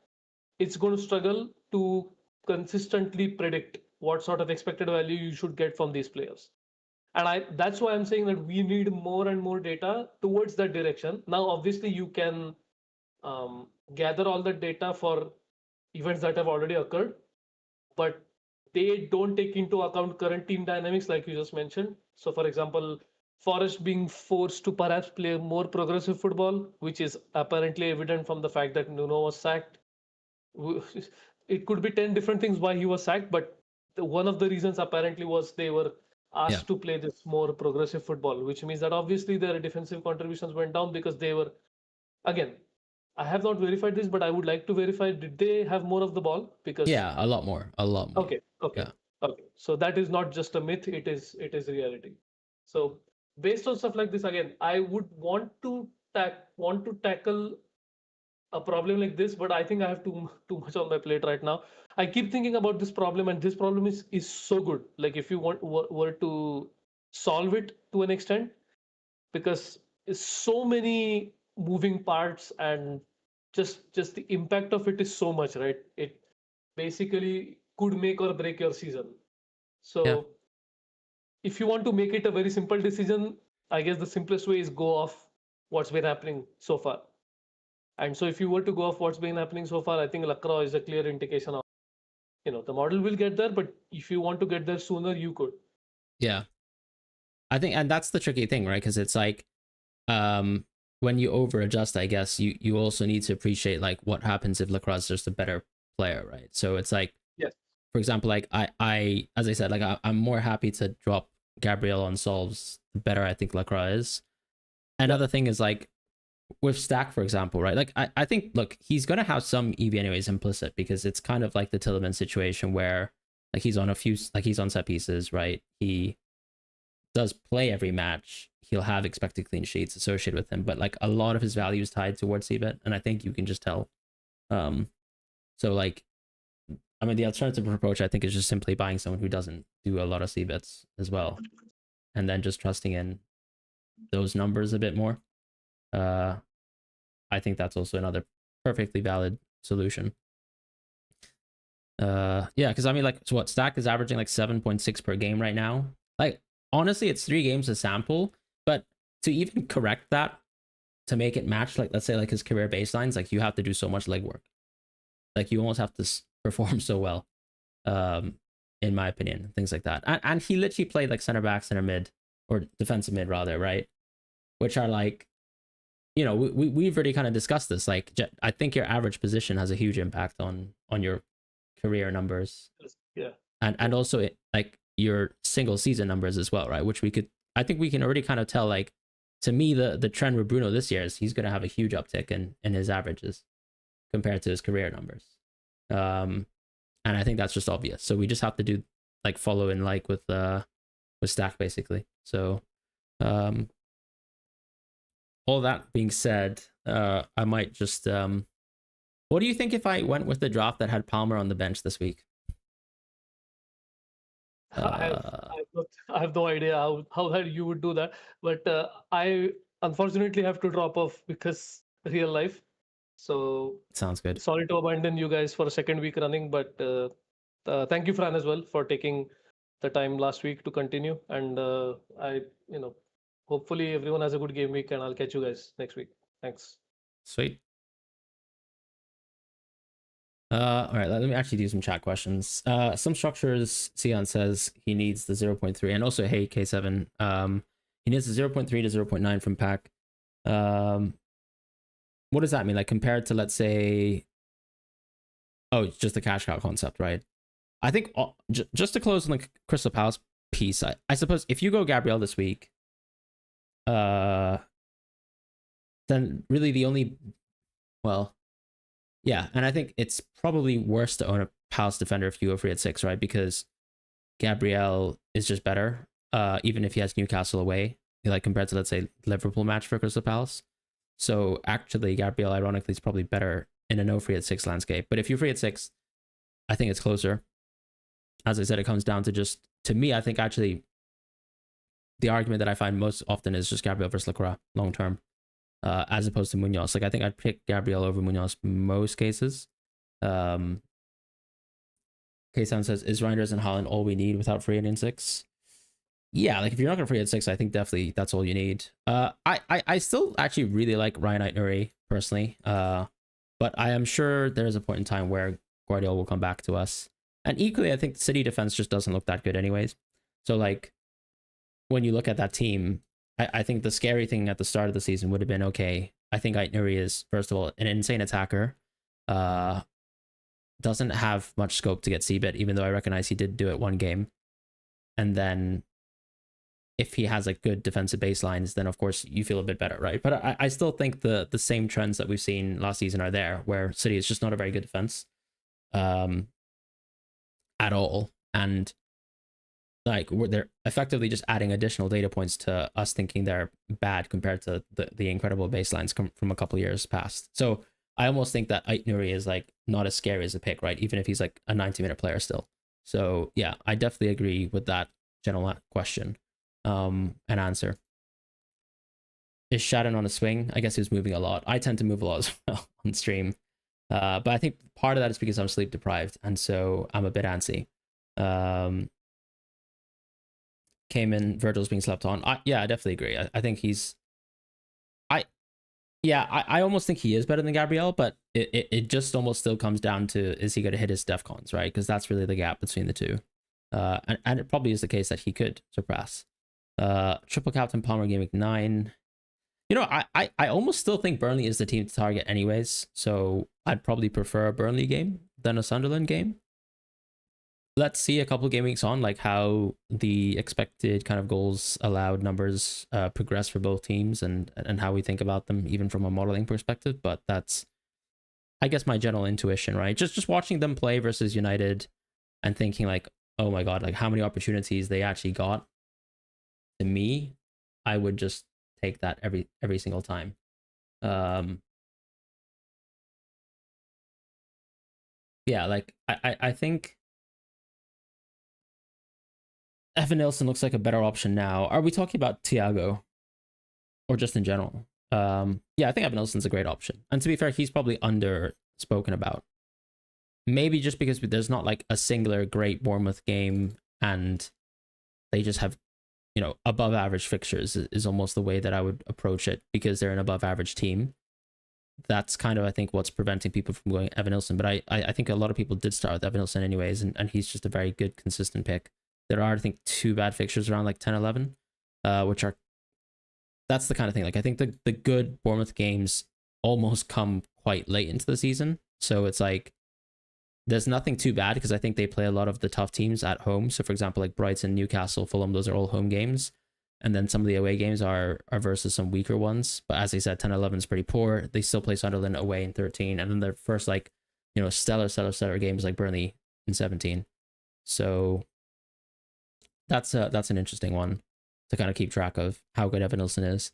it's going to struggle to consistently predict what sort of expected value you should get from these players. And that's why I'm saying that we need more and more data towards that direction. Now, obviously, you can gather all the data for events that have already occurred, but they don't take into account current team dynamics, like you just mentioned. So, for example, Forest being forced to perhaps play more progressive football, which is apparently evident from the fact that Nuno was sacked. It could be 10 different things why he was sacked, but one of the reasons apparently was they were asked to play this more progressive football, which means that obviously their defensive contributions went down because they were, again, I have not verified this, but I would like to verify, did they have more of the ball? Because a lot more. Okay. So that is not just a myth, it is reality. So based on stuff like this, again, I would want to tackle a problem like this, but I think I have too much on my plate right now. I keep thinking about this problem, and this problem is so good. Like, if you were to solve it to an extent, because it's so many moving parts, and just the impact of it is so much, right? It basically could make or break your season. So if you want to make it a very simple decision, I guess the simplest way is go off what's been happening so far. And so if you were to go off what's been happening so far, I think Lacroix is a clear indication of, the model will get there, but if you want to get there sooner, you could. Yeah. I think, and that's the tricky thing, right? Because it's like, when you over adjust, I guess you also need to appreciate like what happens if Lacroix is just a better player, right? So it's like, for example, like I as I said, like I'm more happy to drop Gabriel on solves the better I think Lacroix is. Another thing is like with Stack, for example, right? Like I think, look, he's gonna have some EV anyways implicit, because it's kind of like the Tillman situation where like he's on set pieces, right? He does play every match, he'll have expected clean sheets associated with him, but like a lot of his value is tied towards CBET, and I think you can just tell. So like, I mean, the alternative approach I think is just simply buying someone who doesn't do a lot of CBETs as well, and then just trusting in those numbers a bit more. I think that's also another perfectly valid solution. Yeah, because I mean, like, so what, Stack is averaging like 7.6 per game right now. Like, honestly, it's 3 games to sample, but to even correct that, to make it match, like, let's say, like his career baselines, like, you have to do so much legwork. Like, you almost have to perform so well, in my opinion, things like that. And he literally played like center back, center mid, or defensive mid rather, right? Which are like, you know, we've already kind of discussed this. Like, I think your average position has a huge impact on your career numbers. Yeah. And also like your single season numbers as well, right? Which I think we can already kind of tell, like, to me, the trend with Bruno this year is he's going to have a huge uptick in his averages compared to his career numbers. And I think that's just obvious. So we just have to do like follow in like with Stack basically. So all that being said, I might just what do you think if I went with the draft that had Palmer on the bench this week? I have no idea how that you would do that, but I unfortunately have to drop off because real life. So Sounds good. sorry to abandon you guys for a second week running, but thank you, Fran, as well, for taking the time last week to continue. And hopefully everyone has a good game week, and I'll catch you guys next week. Thanks. Sweet. All right, let me actually do some chat questions. Some structures, Sion says he needs the 0.3, and also, hey, K7, he needs the 0.3 to 0.9 from pack. What does that mean? Like, compared to, let's say, oh, it's just the cash cow concept, right? I think just to close on the Crystal Palace piece, I suppose if you go Gabriel this week, then really the only, well, yeah, and I think it's probably worse to own a Palace defender if you go free at 6, right? Because Gabriel is just better, even if he has Newcastle away, like compared to, let's say, Liverpool match for Crystal Palace. So actually, Gabriel, ironically, is probably better in a no free at 6 landscape. But if you free at 6, I think it's closer. As I said, it comes down to just, to me, I think actually the argument that I find most often is just Gabriel versus Lacroix long term. As opposed to Munoz. Like, I think I'd pick Gabriel over Munoz most cases. K-Sound says, is Reinders and Haaland all we need without free in 6? Yeah, like if you're not going to free at 6, I think definitely that's all you need. I still actually really like Ryan Aït-Nouri personally. But I am sure there's a point in time where Guardiola will come back to us. And equally, I think the City defense just doesn't look that good anyways. So like, when you look at that team, I think the scary thing at the start of the season would have been, okay, I think Aït-Nouri is, first of all, an insane attacker. Doesn't have much scope to get CBIT, even though I recognize he did do it one game. And then if he has like good defensive baselines, then of course you feel a bit better, right? But I still think the same trends that we've seen last season are there, where City is just not a very good defense at all. And like, they're effectively just adding additional data points to us thinking they're bad compared to the incredible baselines from a couple years past. So I almost think that Aït-Nouri is like not as scary as a pick, right? Even if he's like a 90-minute player still. So yeah, I definitely agree with that general question and answer. Is Shadon on a swing? I guess he was moving a lot. I tend to move a lot as well on stream. But I think part of that is because I'm sleep deprived, and so I'm a bit antsy. Came in, Virgil's being slept on. Yeah, I definitely agree. I think he's... I almost think he is better than Gabriel, but it just almost still comes down to, is he going to hit his DEFCONs, right? Because that's really the gap between the two. And it probably is the case that he could surpass. Triple captain Palmer game week 9. You know, I almost still think Burnley is the team to target anyways, so I'd probably prefer a Burnley game than a Sunderland game. Let's see a couple game weeks on, like how the expected kind of goals allowed numbers progress for both teams and how we think about them, even from a modeling perspective. But that's, I guess, my general intuition, right? Just watching them play versus United and thinking like, oh my God, like how many opportunities they actually got to me, I would just take that every single time. Yeah, like I think Evan Nilsson looks like a better option now. Are we talking about Thiago or just in general? Yeah, I think Evan Nilsson's a great option. And to be fair, he's probably under spoken about. Maybe just because there's not like a singular great Bournemouth game and they just have, above average fixtures is almost the way that I would approach it because they're an above average team. That's kind of, I think, what's preventing people from going Evan Nilsson. But I think a lot of people did start with Evan Nilsson anyways, and he's just a very good, consistent pick. There are, I think, 2 bad fixtures around like 10, 11, which are, that's the kind of thing. Like, I think the good Bournemouth games almost come quite late into the season. So it's like, there's nothing too bad because I think they play a lot of the tough teams at home. So, for example, like Brighton, Newcastle, Fulham, those are all home games. And then some of the away games are versus some weaker ones. But as I said, 10, 11 is pretty poor. They still play Sunderland away in 13. And then their first, like, stellar games like Burnley in 17. So that's an interesting one to kind of keep track of how good Evan Nilsson is.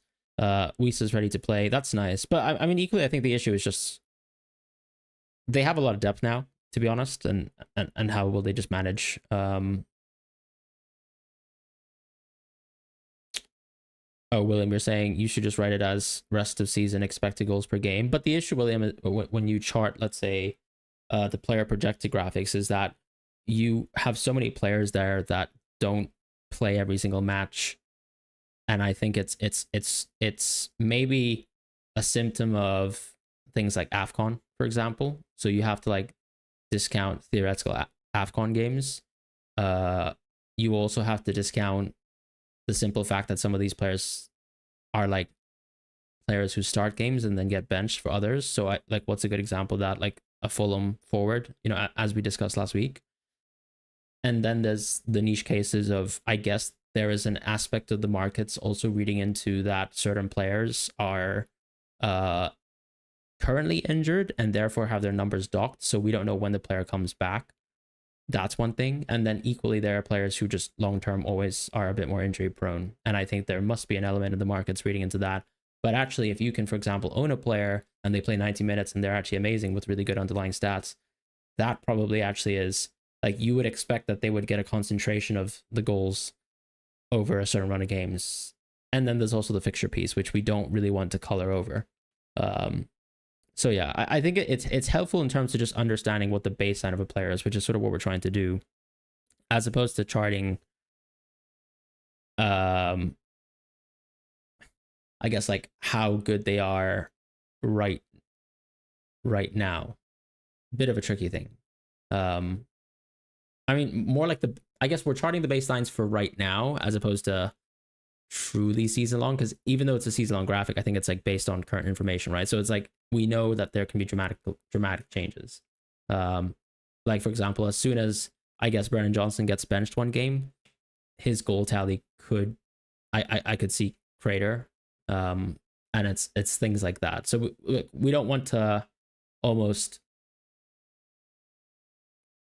Weiss is ready to play. That's nice. But I mean, equally, I think the issue is just they have a lot of depth now, to be honest. And how will they just manage? Oh, William, you're saying you should just write it as rest of season expected goals per game. But the issue, William, is when you chart, let's say, the player projected graphics, is that you have so many players there that don't play every single match, and I think it's maybe a symptom of things like AFCON, for example. So you have to like discount theoretical AFCON games. You also have to discount the simple fact that some of these players are like players who start games and then get benched for others. So I like, what's a good example of that? Like a Fulham forward, as we discussed last week. And then there's the niche cases of, I guess there is an aspect of the markets also reading into that certain players are currently injured and therefore have their numbers docked. So we don't know when the player comes back. That's one thing. And then equally, there are players who just long-term always are a bit more injury prone. And I think there must be an element of the markets reading into that. But actually, if you can, for example, own a player and they play 90 minutes and they're actually amazing with really good underlying stats, that probably actually is like, you would expect that they would get a concentration of the goals over a certain run of games. And then there's also the fixture piece, which we don't really want to color over. So yeah, I think it's helpful in terms of just understanding what the baseline of a player is, which is sort of what we're trying to do, as opposed to charting, I guess, like how good they are right now. Bit of a tricky thing. I mean, more like I guess we're charting the baselines for right now as opposed to truly season long, because even though it's a season long graphic, I think it's like based on current information, right? So it's like we know that there can be dramatic changes. Like, for example, as soon as I guess Brennan Johnson gets benched one game, his goal tally could I could see crater, and it's things like that. So we don't want to almost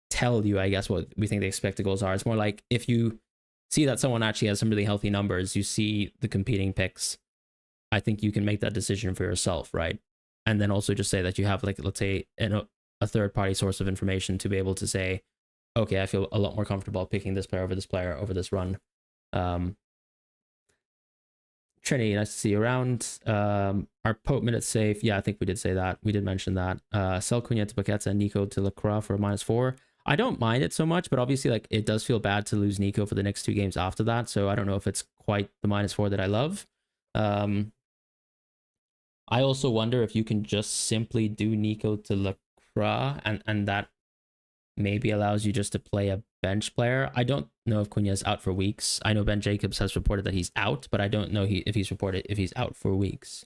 tell you, I guess, what we think the expected goals are. It's more like if you see that someone actually has some really healthy numbers, you see the competing picks, I think you can make that decision for yourself, right? And then also just say that you have, like, let's say, a third-party source of information to be able to say, okay, I feel a lot more comfortable picking this player over this run. Trinity, nice to see you around. Our Pope minutes safe. Yeah, I think we did say that. We did mention that. Sell Cunha to Paqueta and Nico to Lacroix for a -4. I don't mind it so much, but obviously, like, it does feel bad to lose Nico for the next 2 games after that. So I don't know if it's quite the -4 that I love. I also wonder if you can just simply do Nico to Lacroix and that maybe allows you just to play a bench player. I don't know if Cunha's out for weeks. I know Ben Jacobs has reported that he's out, but I don't know if he's out for weeks.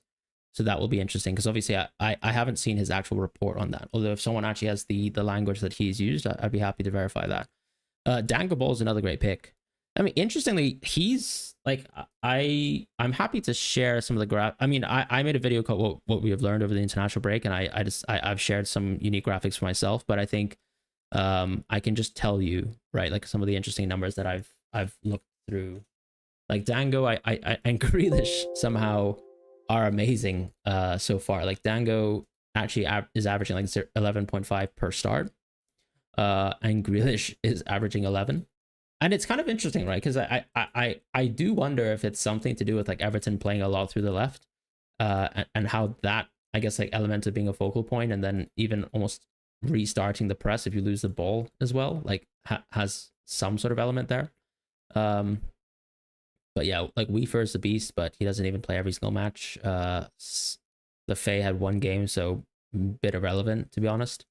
So that will be interesting, because obviously I haven't seen his actual report on that. Although if someone actually has the language that he's used, I'd be happy to verify that. Dango Ball is another great pick. I mean, interestingly, he's like, I'm happy to share some of the graph. I mean, I made a video called what we have learned over the international break, and I've shared some unique graphics for myself, but I think I can just tell you, right, like some of the interesting numbers that I've looked through Like Dango, I and Grealish somehow are amazing so far. Like Dango actually is averaging like 11.5 per start, and Grealish is averaging 11. And it's kind of interesting, right? Because I do wonder if it's something to do with like Everton playing a lot through the left, and how that, I guess, like element of being a focal point, and then even almost restarting the press if you lose the ball as well, like has some sort of element there. Um, but yeah, like Weaver is the beast, but he doesn't even play every single match. The Faye had one game, so bit irrelevant to be honest.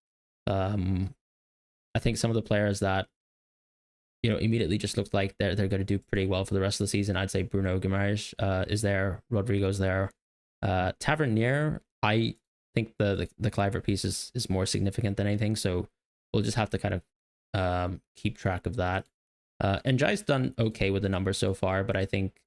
I think some of the players that immediately just looked like they're going to do pretty well for the rest of the season. I'd say Bruno Guimaraes is there, Rodrigo's there, Tavernier. I think the Clivert piece is more significant than anything, so we'll just have to kind of keep track of that. And Jai's done okay with the numbers so far, but I think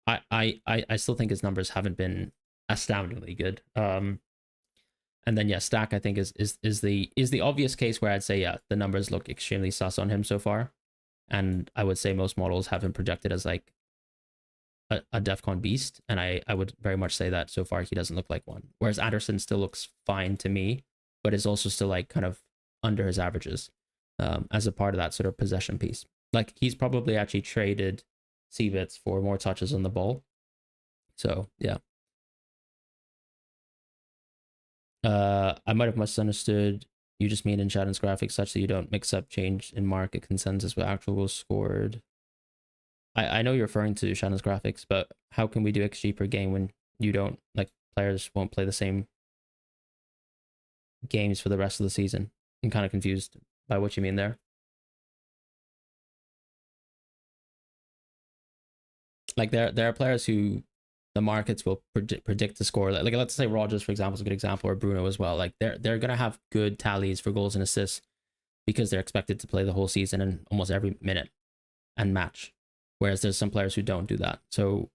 I still think his numbers haven't been astoundingly good. And then yeah, Stack I think is the obvious case where I'd say yeah, the numbers look extremely sus on him so far, and I would say most models have him projected as like a DEFCON beast, and I would very much say that so far he doesn't look like one. Whereas Anderson still looks fine to me, but is also still like kind of under his averages, as a part of that sort of possession piece. Like he's probably actually traded Seabits for more touches on the ball. So yeah. I might have misunderstood. You just mean in Shadow's graphics such that you don't mix up change in market consensus with actual goals scored. I know you're referring to Shadow's graphics, but how can we do XG per game when you don't, like, players won't play the same games for the rest of the season? I'm kind of confused by what you mean there. Like there are players who the markets will predict the score. Like let's say Rogers, for example, is a good example, or Bruno as well. Like they're gonna have good tallies for goals and assists because they're expected to play the whole season and almost every minute and match. Whereas there's some players who don't do that. So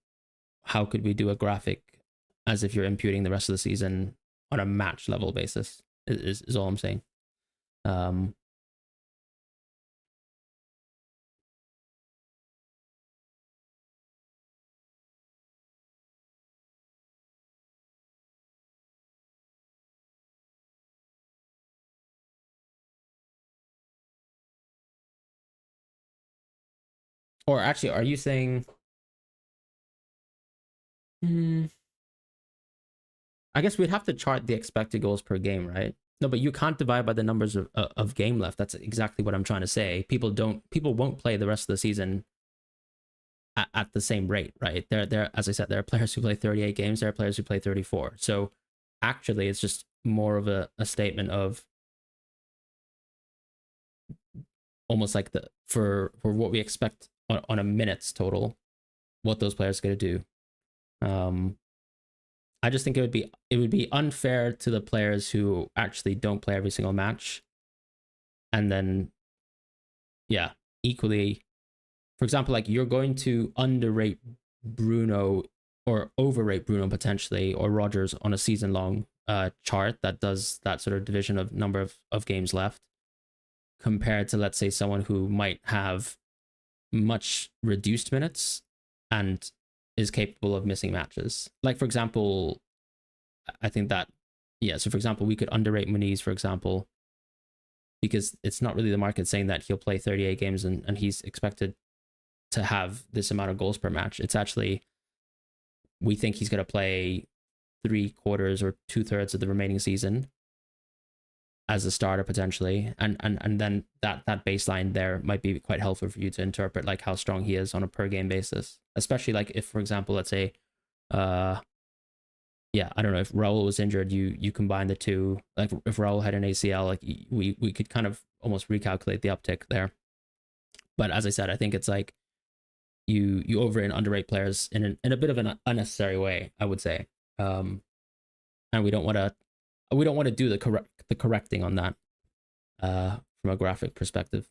how could we do a graphic as if you're imputing the rest of the season on a match level basis? Is all I'm saying. Or actually, are you saying? I guess we'd have to chart the expected goals per game, right? No, but you can't divide by the numbers of game left. That's exactly what I'm trying to say. People won't play the rest of the season at the same rate, right? There, as I said, there are players who play 38 games. There are players who play 34. So actually, it's just more of a statement of almost like for what we expect on a minutes total, what those players are going to do. I just think it would be unfair to the players who actually don't play every single match, and then yeah, equally, for example, like you're going to underrate Bruno or overrate Bruno potentially, or Rogers on a season long chart that does that sort of division of number of games left, compared to, let's say, someone who might have much reduced minutes and is capable of missing matches. Like, for example, I think that, yeah, so for example, we could underrate Muniz, for example, because it's not really the market saying that he'll play 38 games and he's expected to have this amount of goals per match. It's actually, we think he's going to play 3/4 or 2/3 of the remaining season as a starter potentially, and then that baseline there might be quite helpful for you to interpret like how strong he is on a per game basis, especially like if, for example, let's say yeah, I don't know, if Raul was injured, you combine the two, like if Raul had an ACL, like we could kind of almost recalculate the uptick there. But as I said, I think it's like you over and underrate players in a bit of an unnecessary way, I would say. And we don't want to do the correcting on that from a graphic perspective.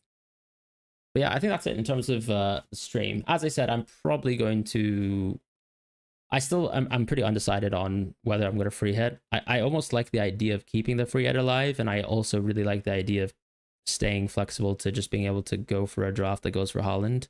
But yeah, I think that's it in terms of stream. As I said, I'm probably going to, I'm pretty undecided on whether I'm going to free hit. I almost like the idea of keeping the free hit alive, and I also really like the idea of staying flexible to just being able to go for a draft that goes for Haaland.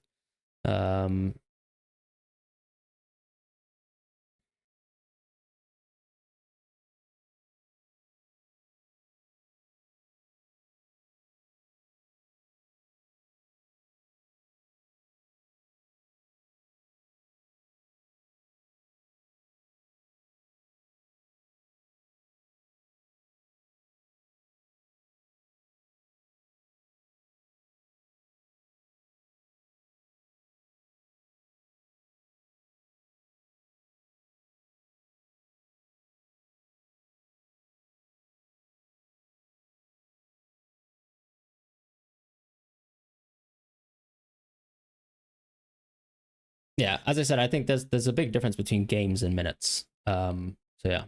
Yeah, as I said, I think there's a big difference between games and minutes. So yeah,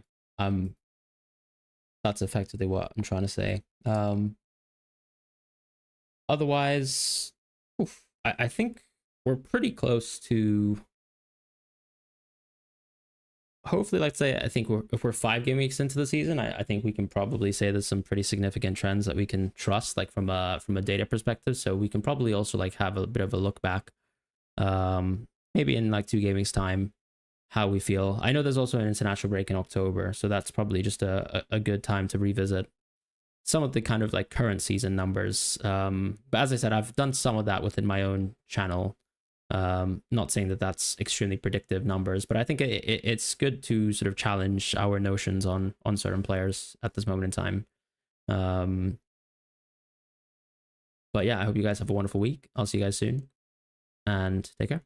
that's effectively what I'm trying to say. Otherwise, I think we're pretty close to. Hopefully, like say, I think if we're 5 game weeks into the season, I think we can probably say there's some pretty significant trends that we can trust, like from a data perspective. So we can probably also like have a bit of a look back, maybe in like 2 game weeks time, how we feel. I know there's also an international break in October, so that's probably just a good time to revisit some of the kind of like current season numbers. But as I said, I've done some of that within my own channel. Not saying that that's extremely predictive numbers, but I think it's good to sort of challenge our notions on certain players at this moment in time. But yeah, I hope you guys have a wonderful week. I'll see you guys soon, and take care.